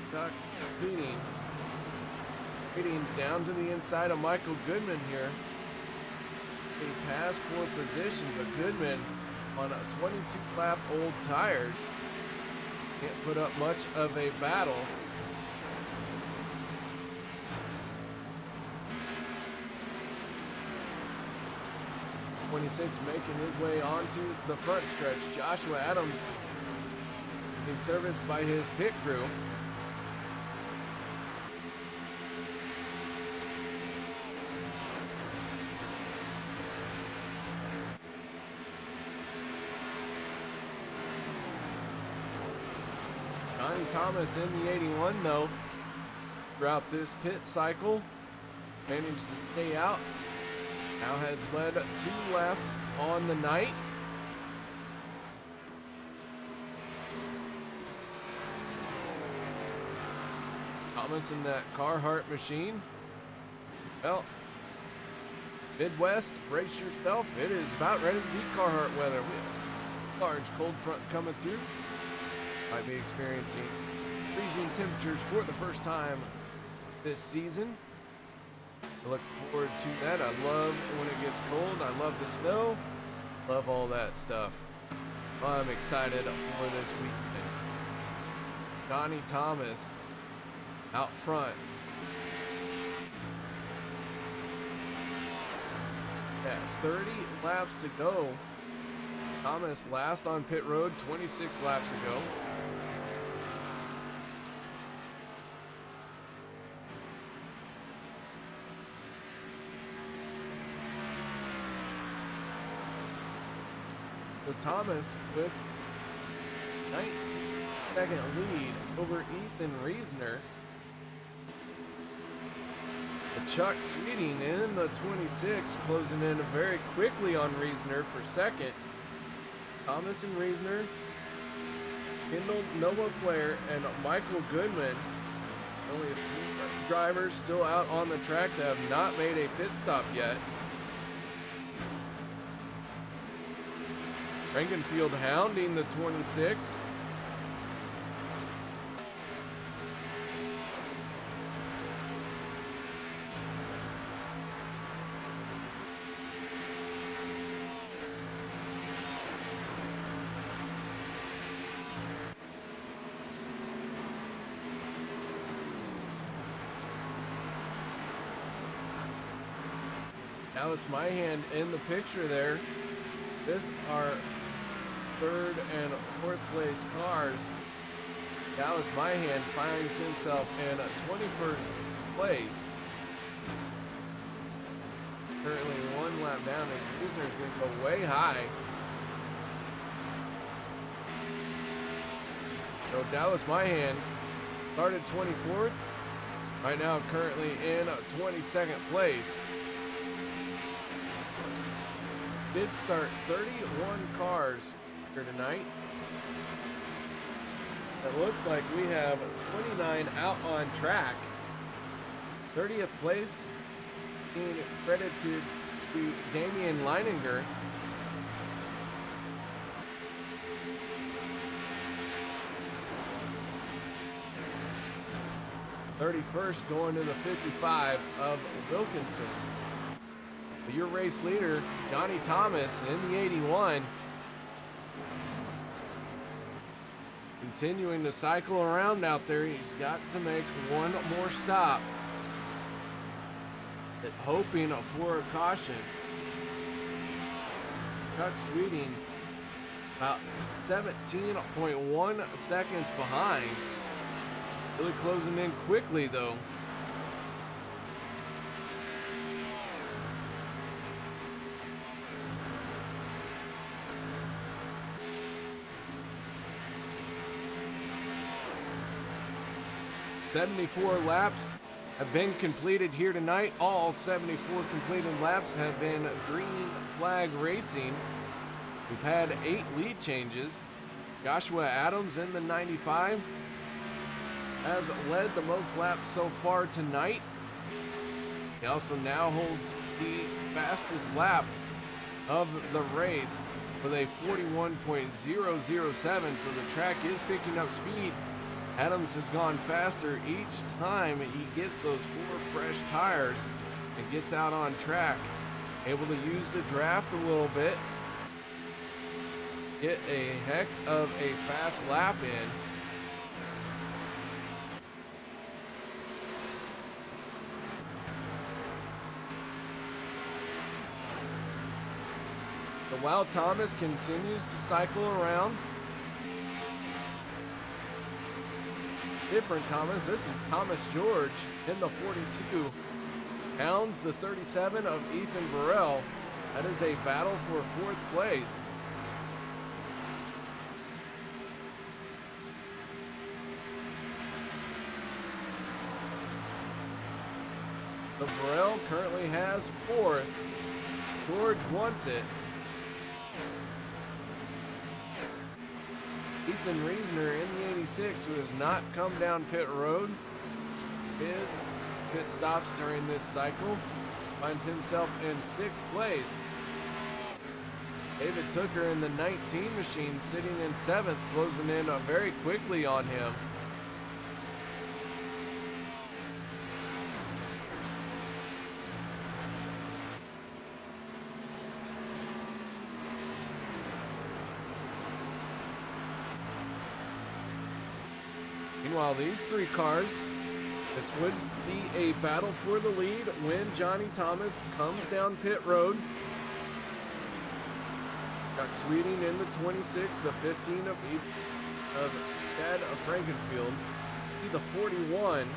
Stuck leading down to the inside of Michael Goodman here. A pass for position, but Goodman on a 22 lap old tires can't put up much of a battle. '26 making his way onto the front stretch. Joshua Adams is serviced by his pit crew. Johnny Thomas in the 81 though, throughout this pit cycle, managed to stay out. Now has led 2 laps on the night. Thomas in that Carhartt machine. Well, Midwest, brace yourself. It is about ready to be Carhartt weather. We have a large cold front coming through. Might be experiencing freezing temperatures for the first time this season. I look forward to that. I love when it gets cold. I love the snow. Love all that stuff. I'm excited for this weekend. Johnny Thomas out front. At 30 laps to go. Thomas last on pit road 26 laps ago. So Thomas with 19-second lead over Ethan Reisner. Chuck Sweeting in the 26, closing in very quickly on Reisner for second. Thomas and Reisner, Kendall Noah Player, and Michael Goodman. Only a few drivers still out on the track that have not made a pit stop yet. Rangenfield hounding the 26. Dallas Myhan in the picture there with our third and fourth place cars. Dallas Myhan finds himself in 21st place. Currently 1 lap down as Reisner is going to go way high. So Dallas Myhan started 24th. Right now currently in 22nd place. Did start 31 cars here tonight. It looks like we have 29 out on track. 30th place being credited to Damian Leininger. '31st going to the 55 of Wilkinson. Your race leader, Johnny Thomas in the 81. continuing to cycle around out there. He's got to make one more stop, hoping for a caution. Chuck Sweeting about 17.1 seconds behind. Really closing in quickly though. "74 laps have been completed here tonight. All 74 completed laps have been green flag racing. We've had 8 lead changes. Joshua Adams in the 95 has led the most laps so far tonight. He also now holds the fastest lap of the race with a 41.007, so the track is picking up speed. Adams has gone faster each time he gets those 4 fresh tires and gets out on track. Able to use the draft a little bit. Get a heck of a fast lap in. The Wild Thomas continues to cycle around. Different Thomas. This is Thomas George in the 42. Pounds the 37 of Ethan Burrell. That is a battle for 4th place. The Burrell currently has 4th. George wants it. Ethan Reisner in the 86, who has not come down pit road. His pit stops during this cycle. Finds himself in 6th place. David Tooker in the 19 machine sitting in 7th, closing in very quickly on him. Meanwhile, these 3 cars, this would be a battle for the lead when Johnny Thomas comes down pit road. Got Sweeting in the 26, the 15 of Chad Frankenfield. The 41,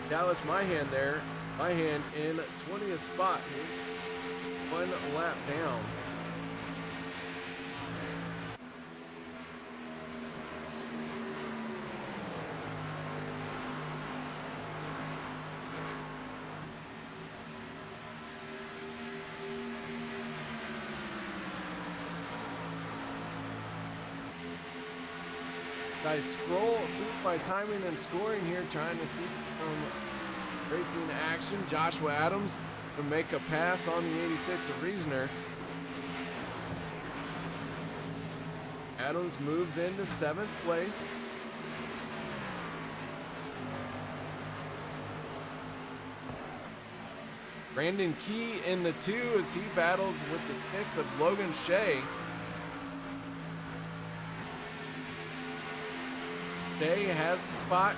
Dallas Myhan there. Myhan in 20th spot, 1 lap down. I scroll through my timing and scoring here, trying to see some racing action. Joshua Adams to make a pass on the 86 of Reisner. Adams moves into 7th place. Brandon Key in the 2 as he battles with the 6 of Logan Shea. Shea has the spot.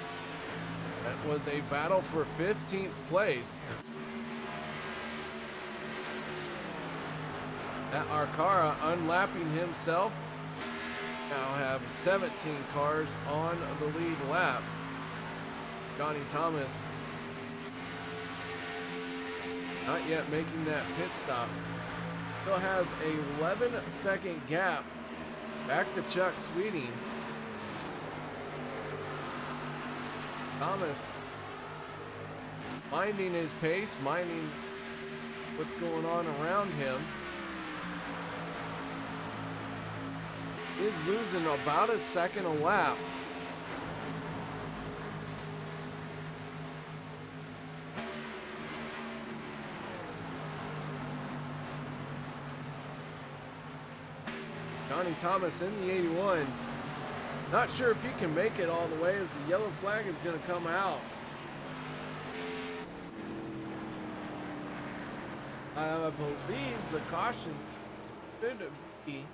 That was a battle for 15th place. Matt Arcara unlapping himself. Now have 17 cars on the lead lap. Johnny Thomas not yet making that pit stop. Still has a 11-second gap back to Chuck Sweeting. Thomas minding his pace, minding what's going on around him. Is losing about a second a lap. Johnny Thomas in the 81. Not sure if he can make it all the way as the yellow flag is going to come out. I believe the caution should be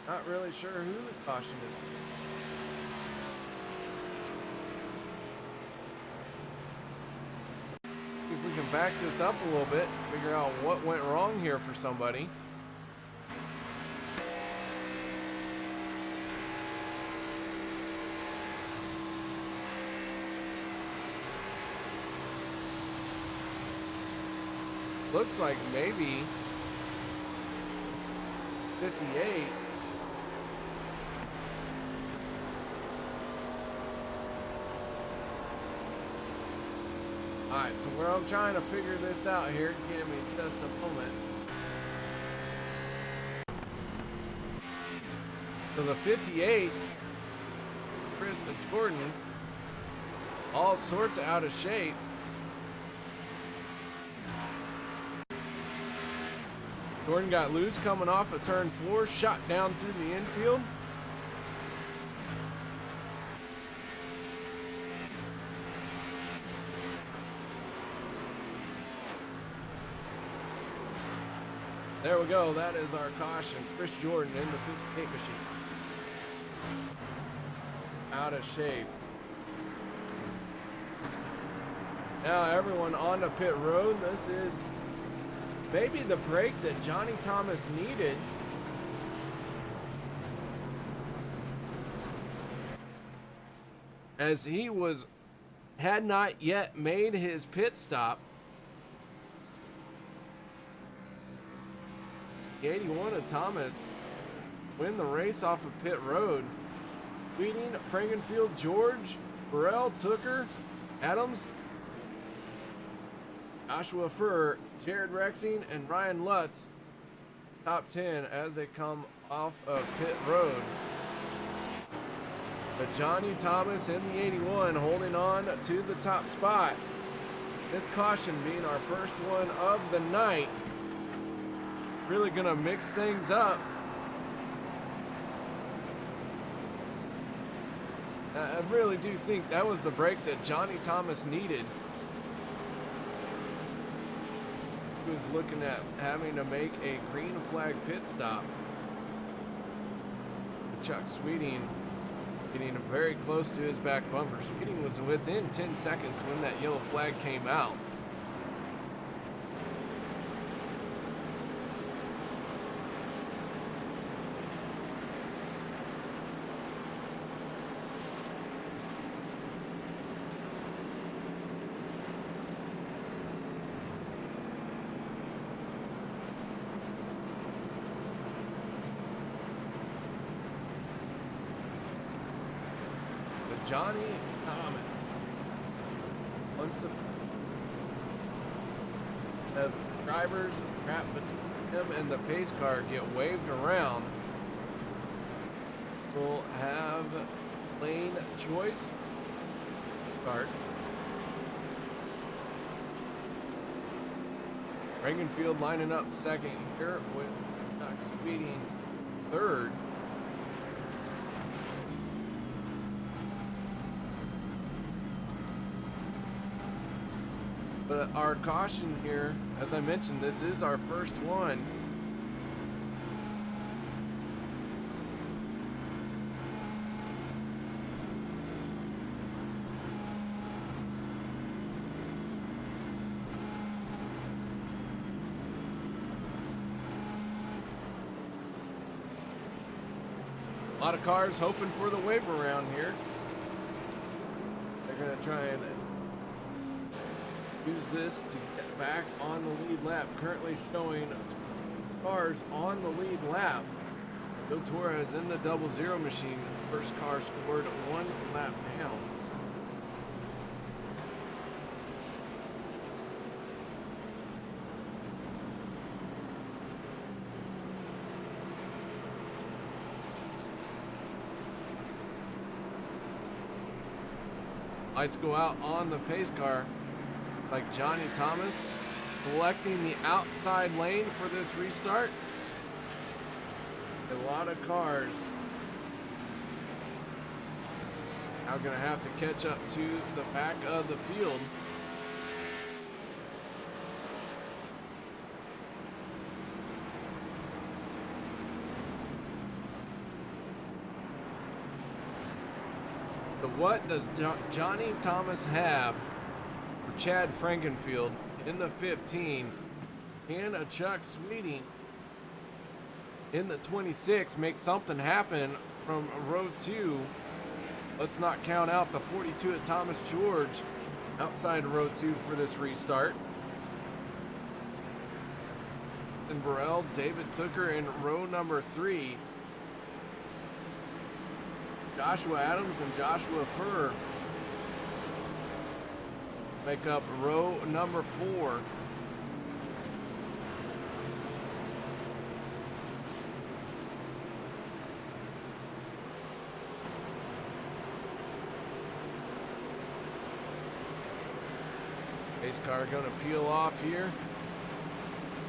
Not really sure who the caution is. If we can back this up a little bit, figure out what went wrong here for somebody. Looks like maybe 58. Alright, so where I'm trying to figure this out here, give me just a moment. So the 58, Chris Jordan, all sorts out of shape. Jordan got loose coming off of turn 4, shot down through the infield. There we go. That is our caution. Chris Jordan in the 58 machine. Out of shape. Now everyone on the pit road. This is maybe the break that Johnny Thomas needed. As he had not yet made his pit stop. The 81 of Thomas win the race off of pit road. Beating Frankenfield, George, Burrell, Tooker, Adams, Joshua Furr, Jared Rexing, and Ryan Lutz. Top 10 as they come off of pit road. But Johnny Thomas in the 81 holding on to the top spot. This caution being our first one of the night. Really gonna mix things up. I really do think that was the break that Johnny Thomas needed. He was looking at having to make a green flag pit stop. Chuck Sweeting getting very close to his back bumper. Sweeting was within 10 seconds when that yellow flag came out. Johnny Thomas. Once the drivers wrap between him and the pace car get waved around, we'll have lane choice start. Frankenfield lining up second here with Chuck Sweeting third. But our caution here, as I mentioned, this is our first one. A lot of cars hoping for the wave around here. They're gonna try and use this to get back on the lead lap. Currently showing cars on the lead lap. Bill Torres in the 00 machine. First car scored 1 lap down. Lights go out on the pace car. Like Johnny Thomas collecting the outside lane for this restart. A lot of cars now gonna have to catch up to the back of the field. what does Johnny Thomas have for Chad Frankenfield in the 15? Can a Chuck Sweeting in the 26 make something happen from row 2? Let's not count out the 42 of Thomas George outside row 2 for this restart. And Burrell, David Tooker in row number 3. Joshua Adams and Joshua Furr make up row number 4. Pace car gonna peel off here.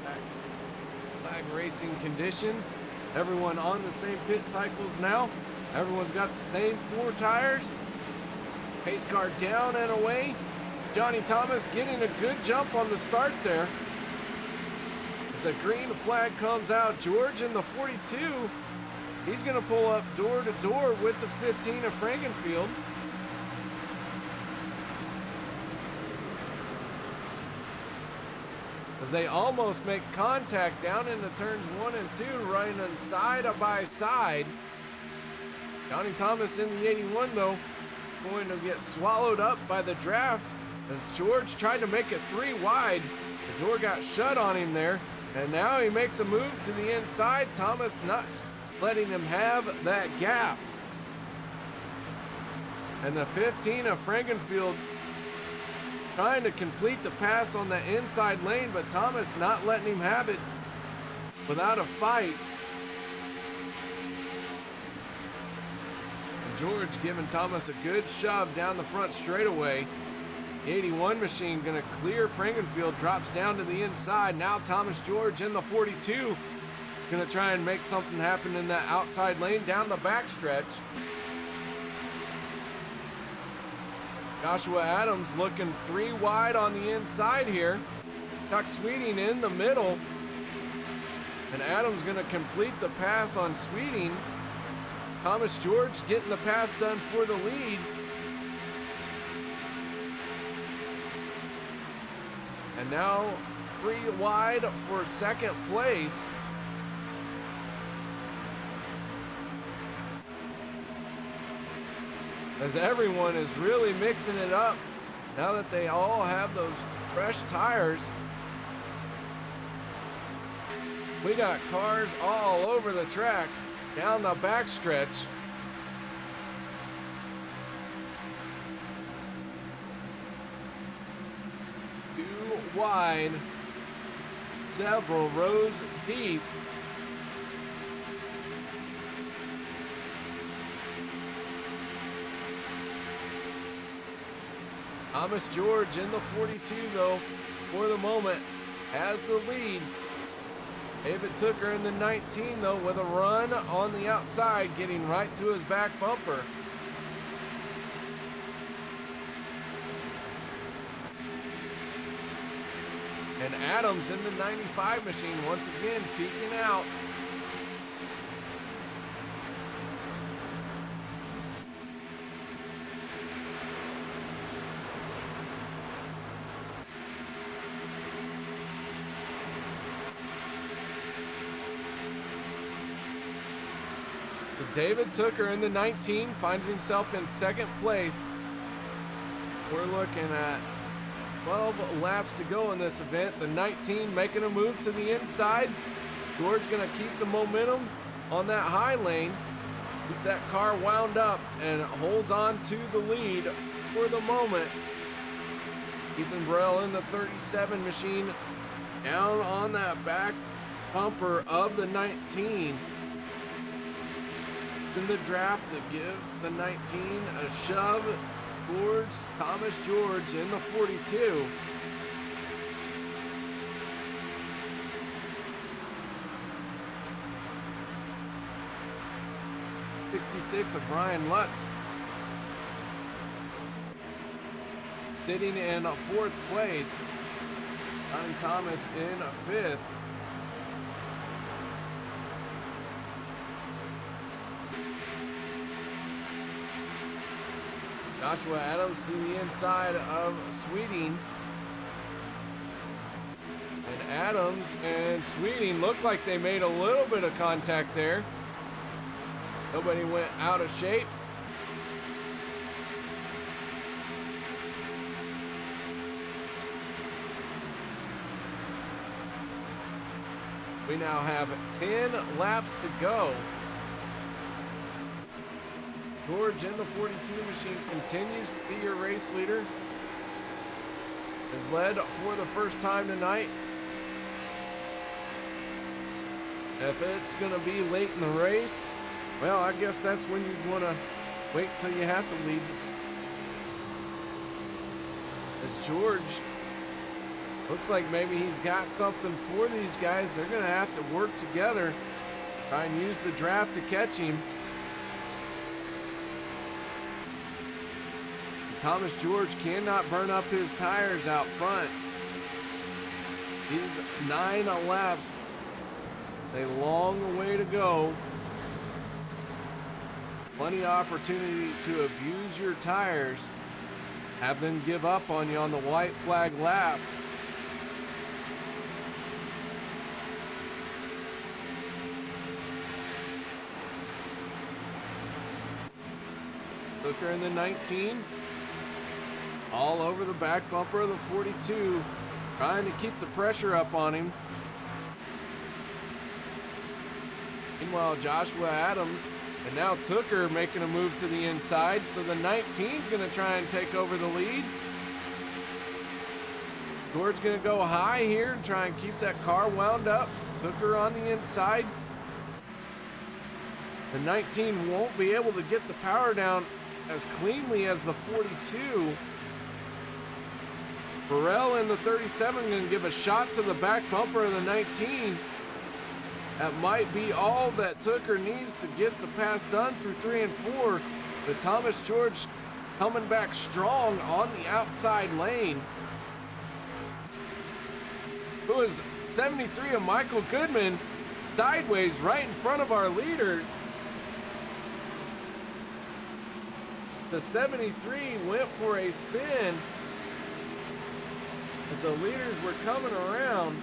Back to flag racing conditions. Everyone on the same pit cycles now. Everyone's got the same 4 tires. Pace car down and away. Johnny Thomas getting a good jump on the start there. As the green flag comes out, George in the 42. He's gonna pull up door to door with the 15 of Frankenfield. As they almost make contact down into turns 1 and 2, running side by side. Johnny Thomas in the 81 though, going to get swallowed up by the draft as George tried to make it 3 wide. The door got shut on him there, and now he makes a move to the inside. Thomas not letting him have that gap. And the 15 of Frankenfield trying to complete the pass on the inside lane, but Thomas not letting him have it without a fight. And George giving Thomas a good shove down the front straightaway. The 81 machine gonna clear Frankenfield, drops down to the inside. Now Thomas George in the 42 gonna try and make something happen in that outside lane down the backstretch. Joshua Adams looking 3 wide on the inside here. Chuck Sweeting in the middle. And Adams gonna complete the pass on Sweeting. Thomas George getting the pass done for the lead. And now 3 wide for second place. As everyone is really mixing it up now that they all have those fresh tires. We got cars all over the track down the backstretch. Too wide, several rows deep. Thomas George in the 42 though, for the moment, has the lead. David Tooker in the 19 though, with a run on the outside, getting right to his back bumper. And Adams in the 95 machine once again peeking out. David Tooker in the 19 finds himself in second place. We're looking at 12 laps to go in this event. The 19 making a move to the inside. George gonna keep the momentum on that high lane. Keep that car wound up and holds on to the lead for the moment. Ethan Burrell in the 37 machine down on that back bumper of the 19. In the draft to give the 19 a shove towards Thomas George in the 42. '66 of Brian Lutz sitting in 4th place. Johnny Thomas in 5th. Joshua Adams to the inside of Sweeting. And Adams and Sweeting looked like they made a little bit of contact there. Nobody went out of shape. We now have 10 laps to go. George in the 42 machine continues to be your race leader. Has led for the first time tonight. If it's going to be late in the race, well, I guess that's when you'd want to wait till you have to lead. As George looks like maybe he's got something for these guys. They're going to have to work together, try and use the draft to catch him. Thomas George cannot burn up his tires out front. These 9 laps, a long way to go. Plenty of opportunity to abuse your tires. Have them give up on you on the white flag lap. Hooker in the 19. All over the back bumper of the 42. Trying to keep the pressure up on him. Meanwhile, Joshua Adams and now Tooker making a move to the inside. So the 19's going to try and take over the lead. George's going to go high here and try and keep that car wound up. Tooker on the inside. The 19 won't be able to get the power down as cleanly as the 42. Burrell in the 37 going to give a shot to the back bumper of the 19. That might be all that Tooker needs to get the pass done through 3 and 4. But Thomas George coming back strong on the outside lane. It was 73 of Michael Goodman sideways right in front of our leaders. The 73 went for a spin as the leaders were coming around.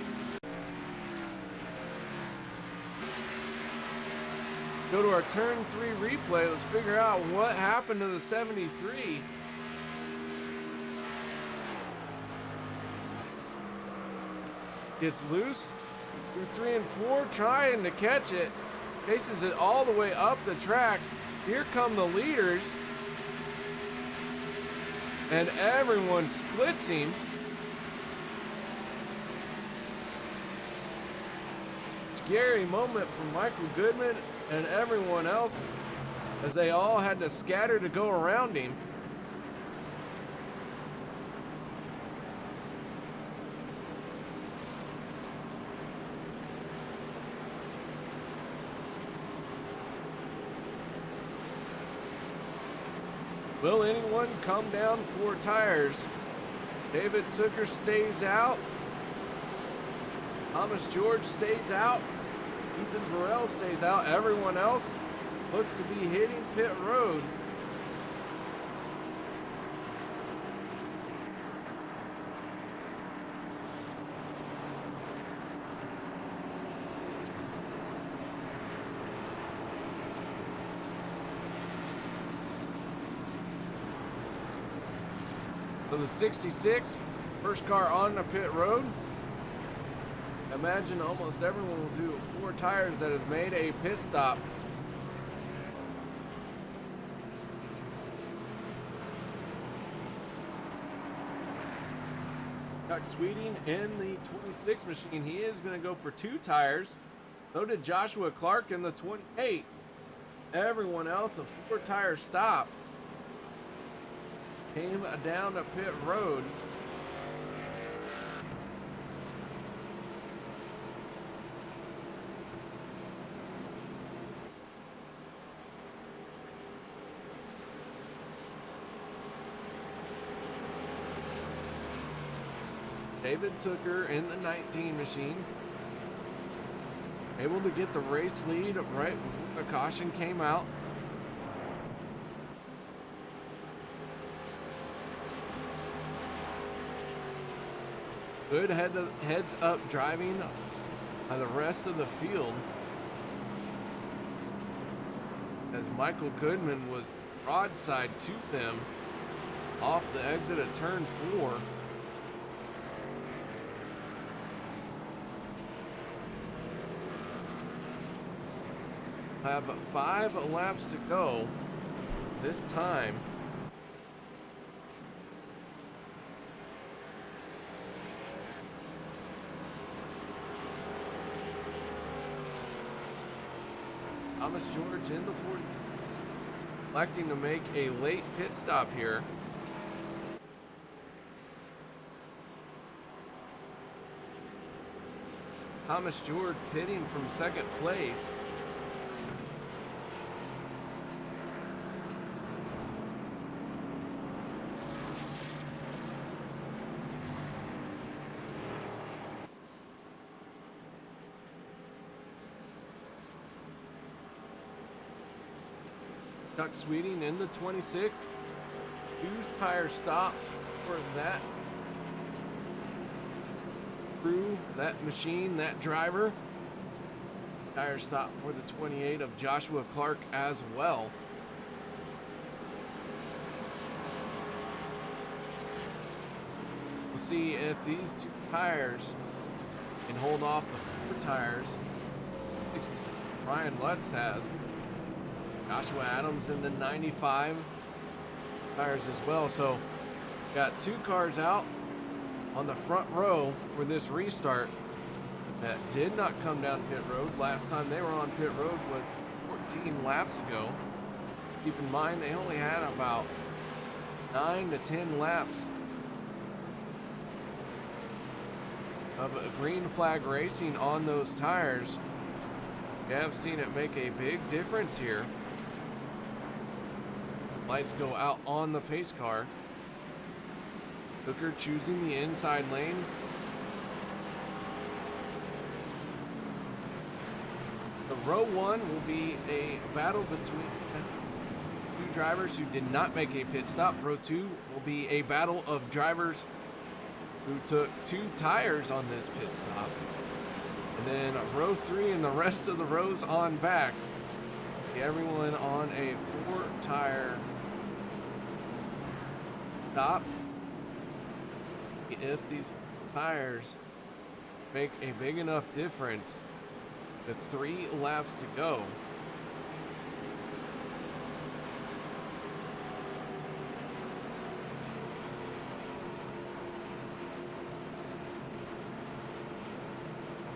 Go to our turn 3 replay. Let's figure out what happened to the 73. Gets loose through 3 and 4, trying to catch it. Chases it all the way up the track. Here come the leaders. And everyone splits him. Scary moment for Michael Goodman and everyone else as they all had to scatter to go around him. Will anyone come down for tires? David Tooker stays out. Thomas George stays out. Ethan Burrell stays out. Everyone else looks to be hitting pit road. So the 66, first car on the pit road. Imagine almost everyone will do 4 tires that has made a pit stop. Chuck Sweeting in the 26 machine. He is going to go for 2 tires. So did Joshua Clark in the 28. Everyone else a 4 tire stop. Came down to pit road. David Tooker in the 19 machine. Able to get the race lead right before the caution came out. Good heads up driving by the rest of the field, as Michael Goodman was broadside to them off the exit of turn 4. Have 5 laps to go this time. Thomas George in the 40, electing to make a late pit stop here. Thomas George pitting from second place. Chuck Sweeting in the 26. Whose tire stop for that crew, that machine, that driver? Tire stop for the 28 of Joshua Clark as well. We'll see if these 2 tires can hold off the 4 tires 66 Brian Lutz has. Joshua Adams in the 95 tires as well. So got 2 cars out on the front row for this restart that did not come down pit road. Last time they were on pit road was 14 laps ago. Keep in mind they only had about 9 to 10 laps of a green flag racing on those tires. You have seen it make a big difference here. Lights go out on the pace car. Hooker choosing the inside lane. The row 1 will be a battle between 2 drivers who did not make a pit stop. Row 2 will be a battle of drivers who took 2 tires on this pit stop. And then row 3 and the rest of the rows on back. Everyone on a 4-tire stop. If these tires make a big enough difference with 3 laps to go.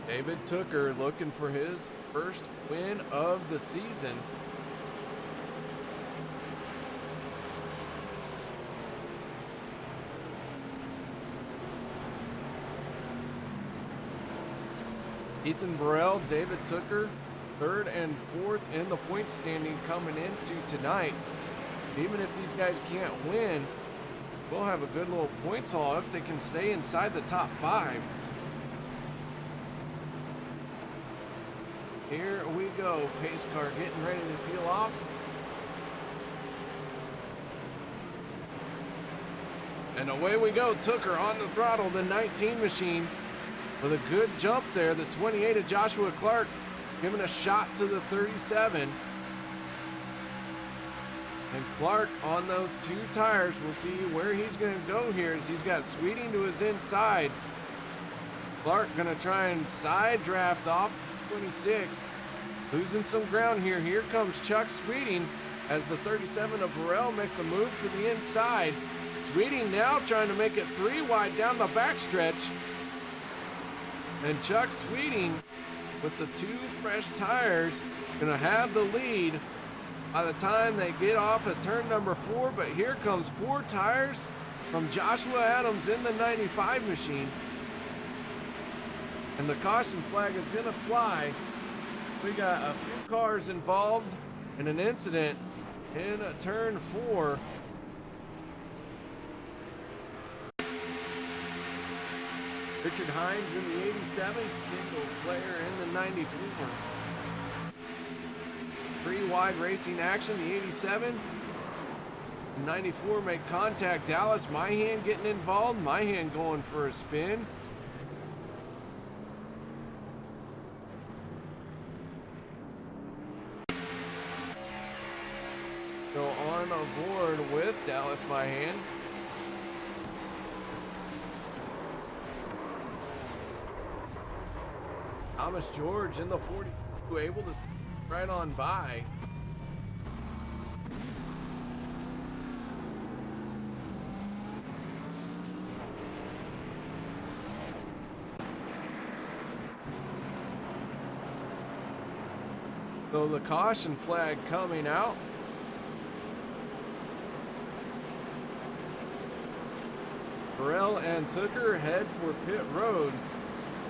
David Tooker looking for his first win of the season. Ethan Burrell, David Tooker, 3rd and 4th in the point standing coming into tonight. Even if these guys can't win, we'll have a good little points haul if they can stay inside the top 5. Here we go. Pace car getting ready to peel off. And away we go. Tooker on the throttle, the 19 machine. With a good jump there, the 28 of Joshua Clark giving a shot to the 37. And Clark on those 2 tires. We'll see where he's going to go here as he's got Sweeting to his inside. Clark going to try and side draft off to 26. Losing some ground here. Here comes Chuck Sweeting as the 37 of Burrell makes a move to the inside. Sweeting now trying to make it 3 wide down the backstretch. And Chuck Sweeting with the 2 fresh tires gonna have the lead by the time they get off at turn number 4. But here comes 4 tires from Joshua Adams in the 95 machine. And the caution flag is gonna fly. We got a few cars involved in an incident in turn 4. Richard Hines in the 87, Kendall Clare in the 94. 3 wide racing action, the 87. 94 made contact. Dallas Myhan getting involved. Myhan going for a spin. on board with Dallas Myhan. Thomas George in the 42, able to right on by. So the caution flag coming out. Burrell and Tooker head for pit road.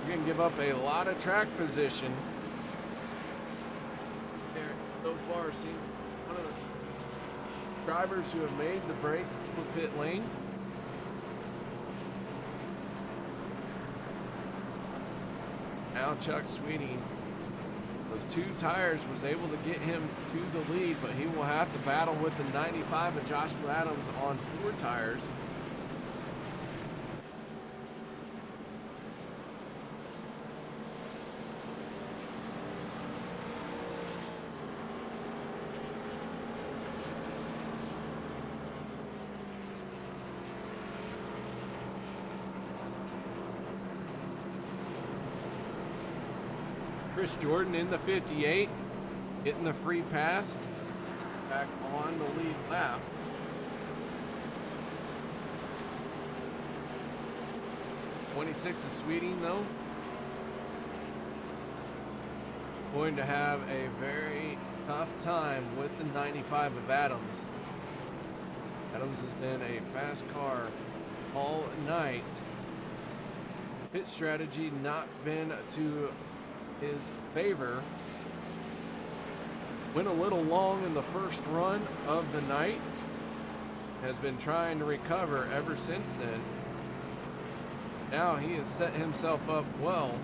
You're gonna give up a lot of track position. There, so far, seen one of the drivers who have made the break for pit lane. Now Chuck Sweeting, those 2 tires was able to get him to the lead, but he will have to battle with the 95 of Joshua Adams on 4 tires. Chris Jordan in the 58, getting the free pass, back on the lead lap. '26 is Sweeting though. Going to have a very tough time with the 95 of Adams. Adams has been a fast car all night. Pit strategy not been to his favor. Went a little long in the first run of the night. Has been trying to recover ever since then. Now he has set himself up well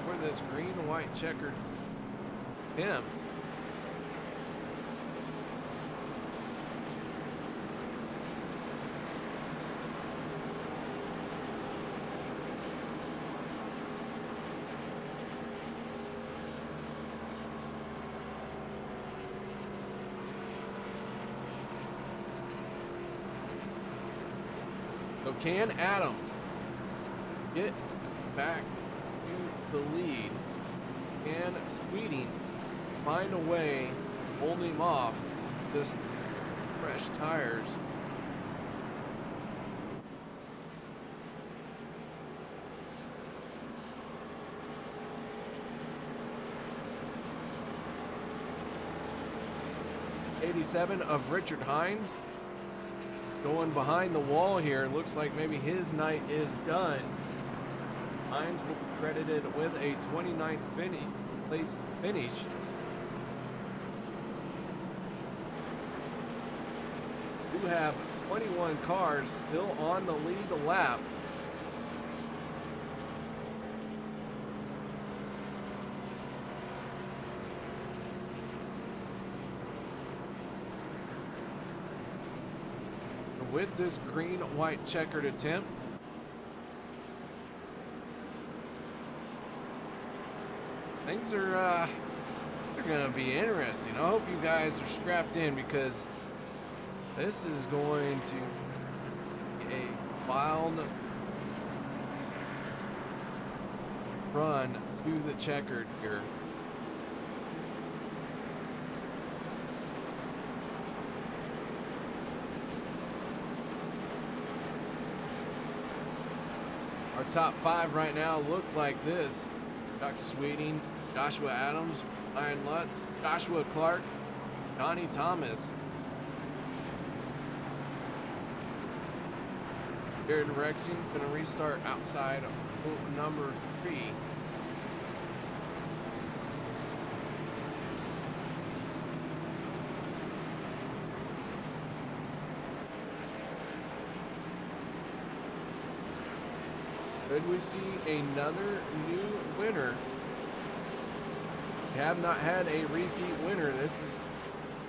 for this green and white checkered attempt. So can Adams get back to the lead? Can Sweeting find a way to hold him off just fresh tires? '87 of Richard Hines going behind the wall here. Looks like maybe his night is done. Hines will be credited with a 29th place finish. We have 21 cars still on the lead lap. With this green-white checkered attempt, things are they're gonna be interesting. I hope you guys are strapped in, because this is going to be a wild run to the checkered here. Our top 5 right now look like this: Chuck Sweeting, Joshua Adams, Ryan Lutz, Joshua Clark, Donnie Thomas, Jared Rexing going to restart outside of number 3. Could we see another new winner? We have not had a repeat winner. This is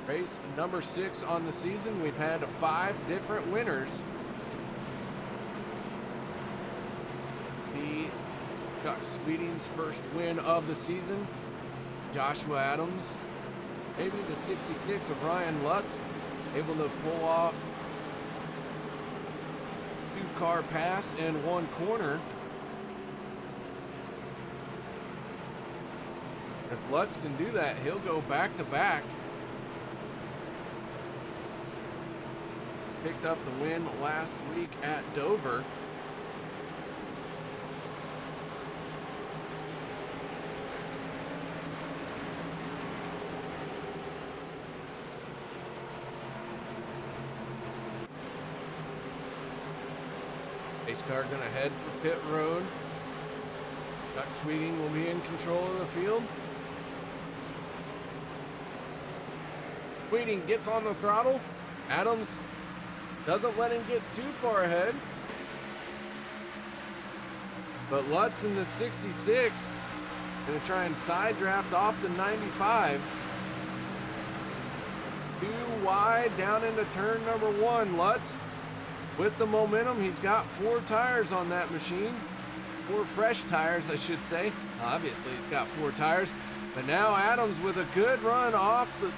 race number 6 on the season. We've had 5 different winners. The Chuck Sweeting's first win of the season. Joshua Adams. Maybe the 66 of Ryan Lutz. able to pull off 2-car pass and 1 corner. If Lutz can do that, he'll go back to back. Picked up the win last week at Dover. Pace car gonna head for pit road. Chuck Sweeting will be in control of the field. Sweeting gets on the throttle. Adams doesn't let him get too far ahead. But Lutz in the 66 gonna try and side draft off the 95. Too wide down into turn number 1. Lutz with the momentum. He's got 4 tires on that machine. 4 fresh tires, I should say. Obviously, he's got 4 tires. But now Adams with a good run off the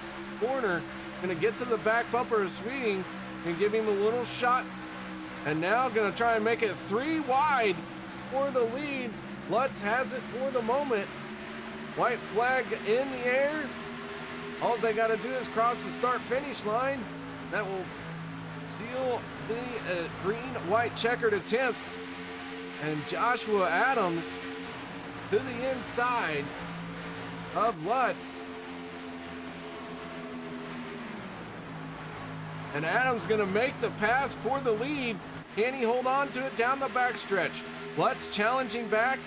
corner. Gonna get to the back bumper of Sweeting and give him a little shot. And now gonna try and make it 3 wide for the lead. Lutz has it for the moment. White flag in the air. All they gotta do is cross the start-finish line. That will seal the green-white checkered attempts. And Joshua Adams to the inside of Lutz. And Adams gonna make the pass for the lead. Can he hold on to it down the backstretch? Lutz challenging back.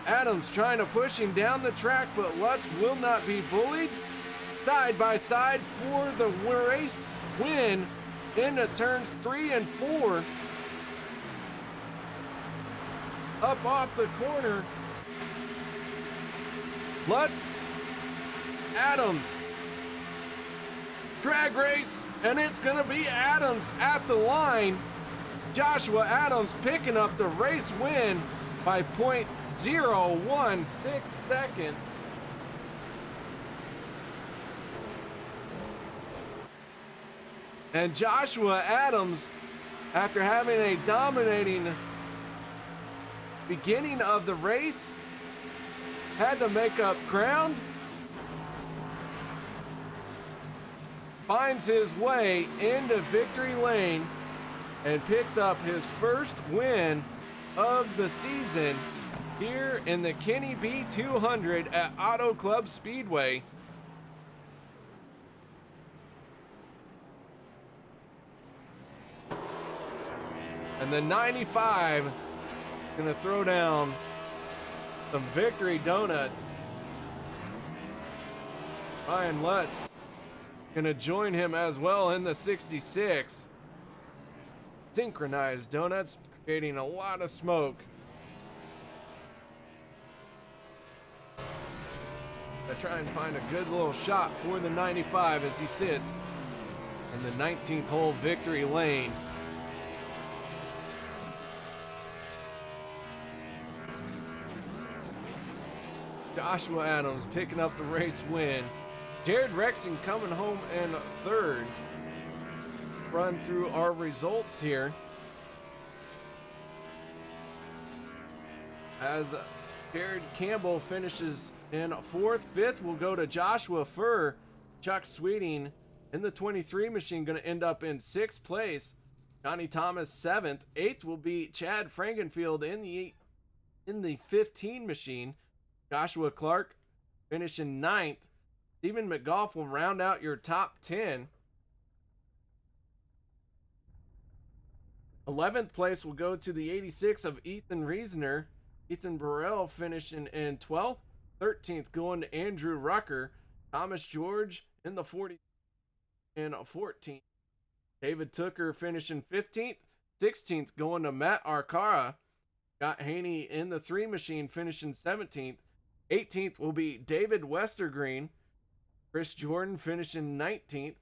Adams trying to push him down the track, but Lutz will not be bullied. Side by side for the race win into turns 3 and 4. Up off the corner. Lutz, Adams, drag race, and it's gonna be Adams at the line. Joshua Adams picking up the race win by 0.016 seconds. And Joshua Adams, after having a dominating beginning of the race, had to make up ground, finds his way into victory lane and picks up his first win of the season here in the Kenny B 200 at Auto Club Speedway. And the 95 gonna throw down some victory donuts. Ryan Lutz gonna join him as well in the 66. Synchronized donuts, creating a lot of smoke. I try and find a good little shot for the 95 as he sits in the 19th hole victory lane. Joshua Adams picking up the race win. Jared Rexing coming home in 3rd. Run through our results here. As Jared Campbell finishes in 4th. 5th will go to Joshua Furr. Chuck Sweeting in the 23 machine going to end up in 6th place. Johnny Thomas 7th. 8th will be Chad Frankenfield in the 15 machine. Joshua Clark finishing 9th. Stephen McGough will round out your top 10. 11th place will go to the 86 of Ethan Reasoner. Ethan Burrell finishing in 12th. 13th going to Andrew Rucker. Thomas George in the 40 and 14th. David Tooker finishing 15th. 16th going to Matt Arcara. Scott Haney in the 3 machine finishing 17th. 18th will be David Westergreen. Chris Jordan finishing 19th.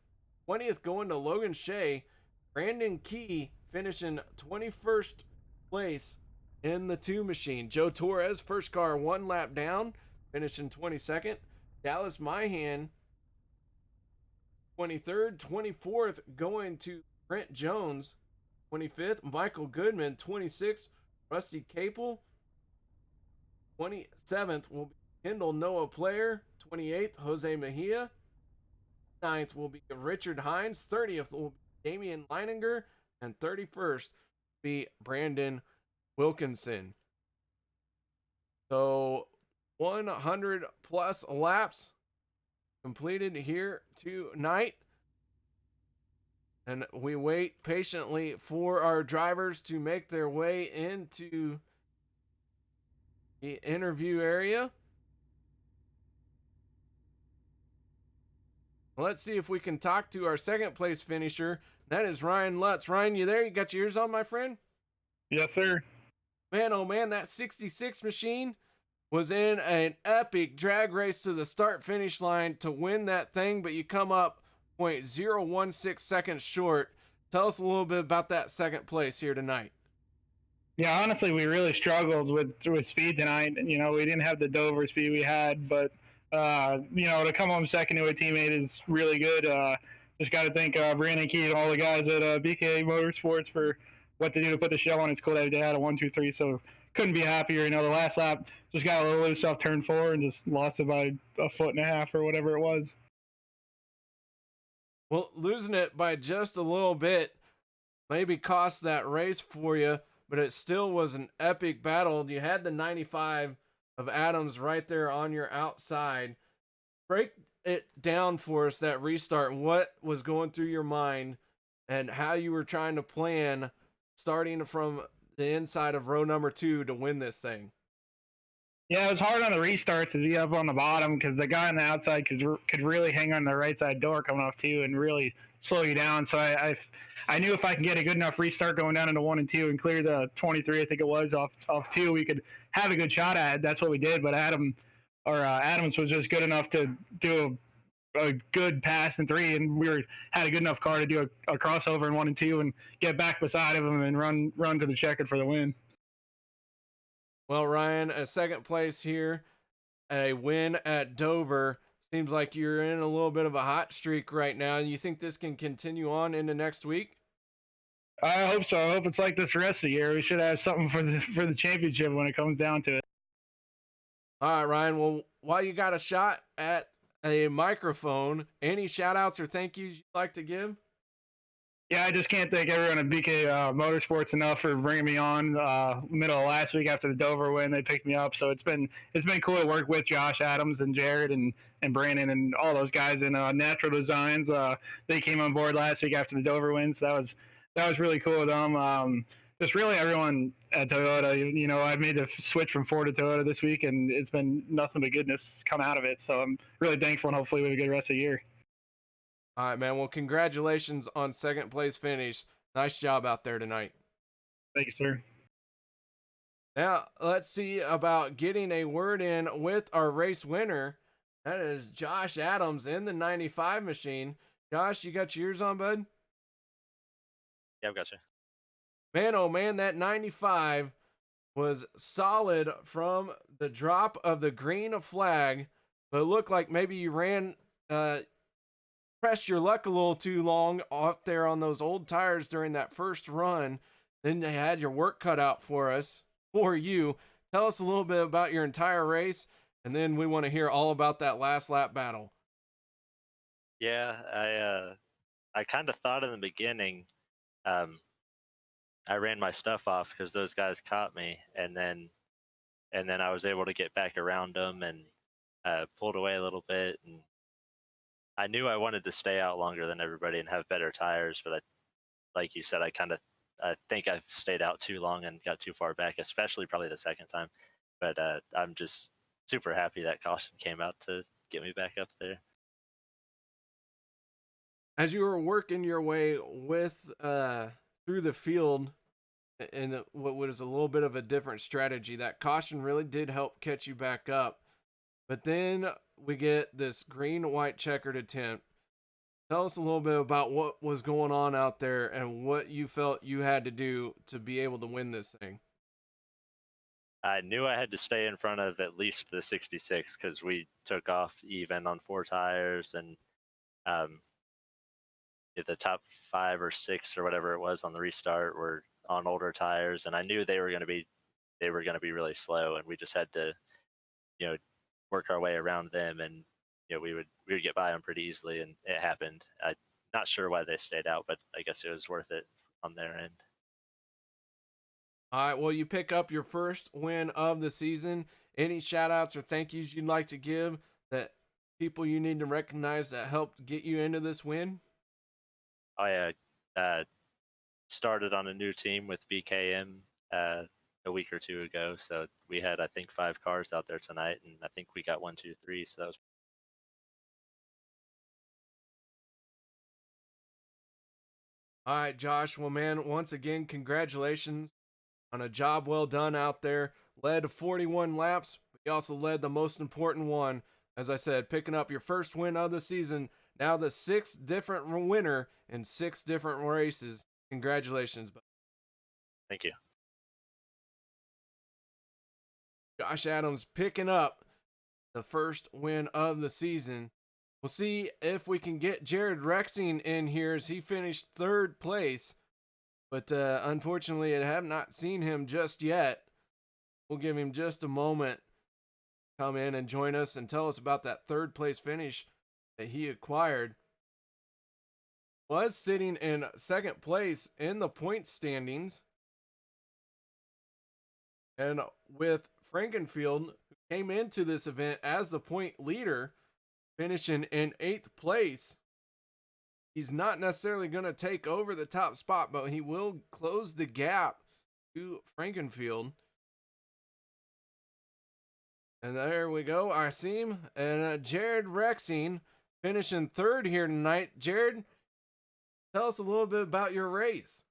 20th going to Logan Shea. Brandon Key finishing 21st place in the 2 machine. Joe Torres, first car 1 lap down, finishing 22nd. Dallas Myhan 23rd. 24th going to Brent Jones. 25th, Michael Goodman. 26th, Rusty Capel. 27th will be Kendall Noah Player. 28th, Jose Mejia. 29th will be Richard Hines. 30th will be Damian Leininger. And 31st will be Brandon Wilkinson. So 100 plus laps completed here tonight. And we wait patiently for our drivers to make their way into the interview area. Let's see if we can talk to our second place finisher. That is Ryan Lutz. Ryan, you there? You got your ears on, my friend? Yes, sir. Man, oh man, that 66 machine was in an epic drag race to the start finish line to win that thing, but you come up 0.016 seconds short. Tell us a little bit about that second place here tonight. Yeah, honestly, we really struggled with speed tonight. You know, we didn't have the Dover speed we had, but you know, to come home second to a teammate is really good. Just got to thank Brandon Key and all the guys at BK Motorsports for what they do to put the show on. It's cool that they had a 1-2-3, so couldn't be happier. You know, the last lap just got a little loose off turn 4 and just lost it by a foot and a half or whatever it was. Well, losing it by just a little bit maybe cost that race for you, but it still was an epic battle. You had the 95 of Adams right there on your outside. Break it down for us, that restart. What was going through your mind and how you were trying to plan starting from the inside of row number 2 to win this thing? Yeah, it was hard on the restarts to be up on the bottom because the guy on the outside could really hang on the right side door coming off 2 and really slow you down. So I knew if I can get a good enough restart going down into 1 and 2 and clear the 23, I think it was, off 2, we could have a good shot at it. That's what we did. But Adams was just good enough to do a good pass in 3, and had a good enough car to do a crossover in 1 and 2 and get back beside of him and run to the checkered for the win. Well, Ryan, a second place here, a win at Dover. Seems like you're in a little bit of a hot streak right now. You think this can continue on into next week? I hope so. I hope it's like this the rest of the year. We should have something for the championship when it comes down to it. All right, Ryan. Well, while you got a shot at a microphone, any shout outs or thank yous you'd like to give? Yeah, I just can't thank everyone at BK Motorsports enough for bringing me on middle of last week after the Dover win. They picked me up, so it's been cool to work with Josh Adams and Jared and Brandon and all those guys in Natural Designs. They came on board last week after the Dover win, so that was really cool of them. Just really everyone at Toyota. You know, I made the switch from Ford to Toyota this week, and it's been nothing but goodness come out of it. So I'm really thankful, and hopefully we have a good rest of the year. All right, man. Well, congratulations on second place finish. Nice job out there tonight. Thank you, sir. Now, let's see about getting a word in with our race winner. That is Josh Adams in the 95 machine. Josh, you got your ears on, bud? Yeah, I've got you. Man, oh man, that 95 was solid from the drop of the green flag, but it looked like maybe you pressed your luck a little too long out there on those old tires during that first run. Then they had your work cut out for you. Tell us a little bit about your entire race, and then we want to hear all about that last lap battle. Yeah, I kind of thought in the beginning, I ran my stuff off because those guys caught me, and then I was able to get back around them and pulled away a little bit, and I knew I wanted to stay out longer than everybody and have better tires, but like you said, I think I've stayed out too long and got too far back, especially probably the second time. But I'm just super happy that caution came out to get me back up there. As you were working your way through the field in what was a little bit of a different strategy, that caution really did help catch you back up. But then we get this green-white checkered attempt. Tell us a little bit about what was going on out there and what you felt you had to do to be able to win this thing. I knew I had to stay in front of at least the 66 because we took off even on 4 tires, and the top 5 or 6 or whatever it was on the restart were on older tires, and I knew they were going to be really slow, and we just had to, work our way around them, and we would get by them pretty easily, and it happened. I'm not sure why they stayed out, but I guess it was worth it on their end. All right, well, you pick up your first win of the season. Any shout outs or thank yous you'd like to give that people you need to recognize that helped get you into this win? I started on a new team with BKM a week or 2 ago, so we had, I think, 5 cars out there tonight, and I think we got 1, 2, 3, so that was. All right, Josh. Well, man, once again, congratulations on a job well done out there. Led 41 laps, but you also led the most important one. As I said, picking up your first win of the season. Now the 6th different winner in 6 different races. Congratulations. Thank you. Josh Adams picking up the first win of the season. We'll see if we can get Jared Rexing in here as he finished 3rd place. But unfortunately, I have not seen him just yet. We'll give him just a moment to come in and join us and tell us about that 3rd place finish that he acquired. Was sitting in 2nd place in the point standings. And with Frankenfield, who came into this event as the point leader, finishing in 8th place. He's not necessarily going to take over the top spot, but he will close the gap to Frankenfield. And there we go, Asim and Jared Rexing finishing 3rd here tonight. Jared, tell us a little bit about your race.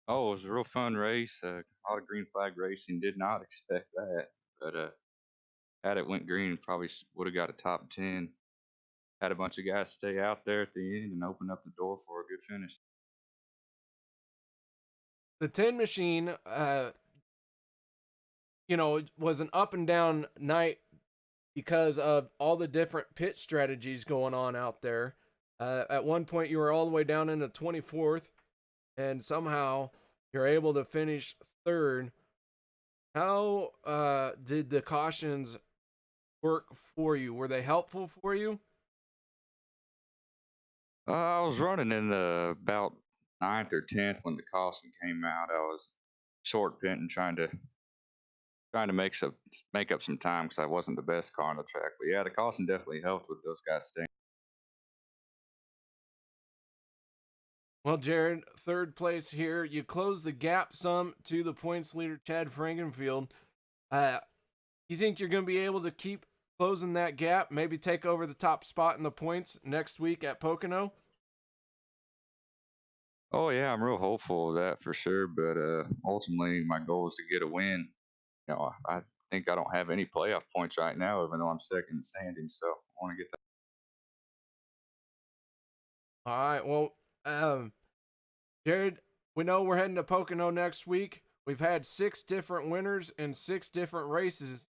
Oh, it was a real fun race. A lot of green flag racing. Did not expect that, but had it went green, probably would have got a top 10. Had a bunch of guys stay out there at the end and open up the door for a good finish. The 10 machine, it was an up and down night because of all the different pit strategies going on out there. At one point, you were all the way down into 24th, and somehow you're able to finish 3rd. How did the cautions work for you? Were they helpful for you? I was running in the about 9th or 10th when the caution came out. I was short pinting, trying to make up some time because I wasn't the best car on the track. But yeah, the caution definitely helped with those guys staying. Well, Jared, 3rd place here. You close the gap some to the points leader, Chad Frankenfield. You think you're going to be able to keep closing that gap, maybe take over the top spot in the points next week at Pocono? Oh yeah, I'm real hopeful of that for sure. But ultimately, my goal is to get a win. I think I don't have any playoff points right now, even though I'm 2nd in standings. So I want to get that. All right. Well, Jared, we know we're heading to Pocono next week. We've had 6 different winners in 6 different races.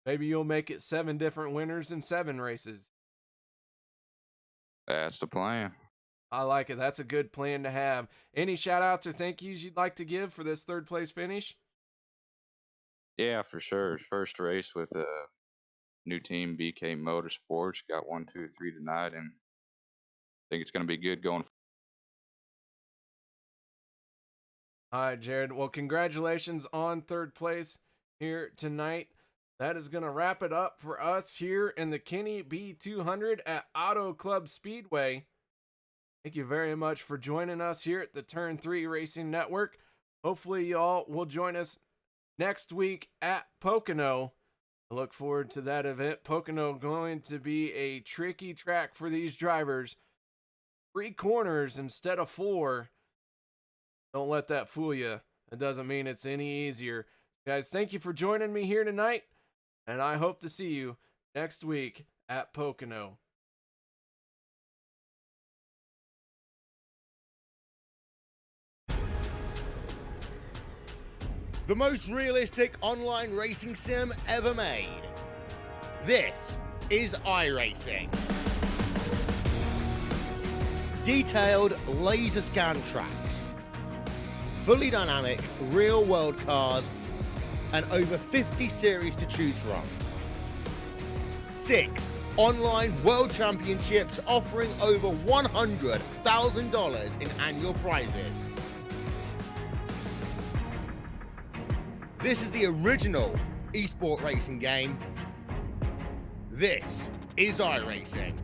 Maybe you'll make it 7 different winners in 7 races. That's the plan. I like it. That's a good plan to have. Any shout outs or thank yous you'd like to give for this 3rd place finish? Yeah, for sure. First race with a new team, BK Motorsports. Got 1, 2, 3 tonight, and I think it's going to be good going. All right, Jared. Well, congratulations on 3rd place here tonight. That is going to wrap it up for us here in the Kenny B200 at Auto Club Speedway. Thank you very much for joining us here at the Turn 3 Racing Network. Hopefully, y'all will join us next week at Pocono. I look forward to that event. Pocono going to be a tricky track for these drivers. 3 corners instead of 4. Don't let that fool you. It doesn't mean it's any easier. Guys, thank you for joining me here tonight, and I hope to see you next week at Pocono. The most realistic online racing sim ever made. This is iRacing. detailed laser scan tracks, fully dynamic real-world cars, and over 50 series to choose from. 6 online world championships offering over $100,000 in annual prizes. This is the original esport racing game. This is iRacing.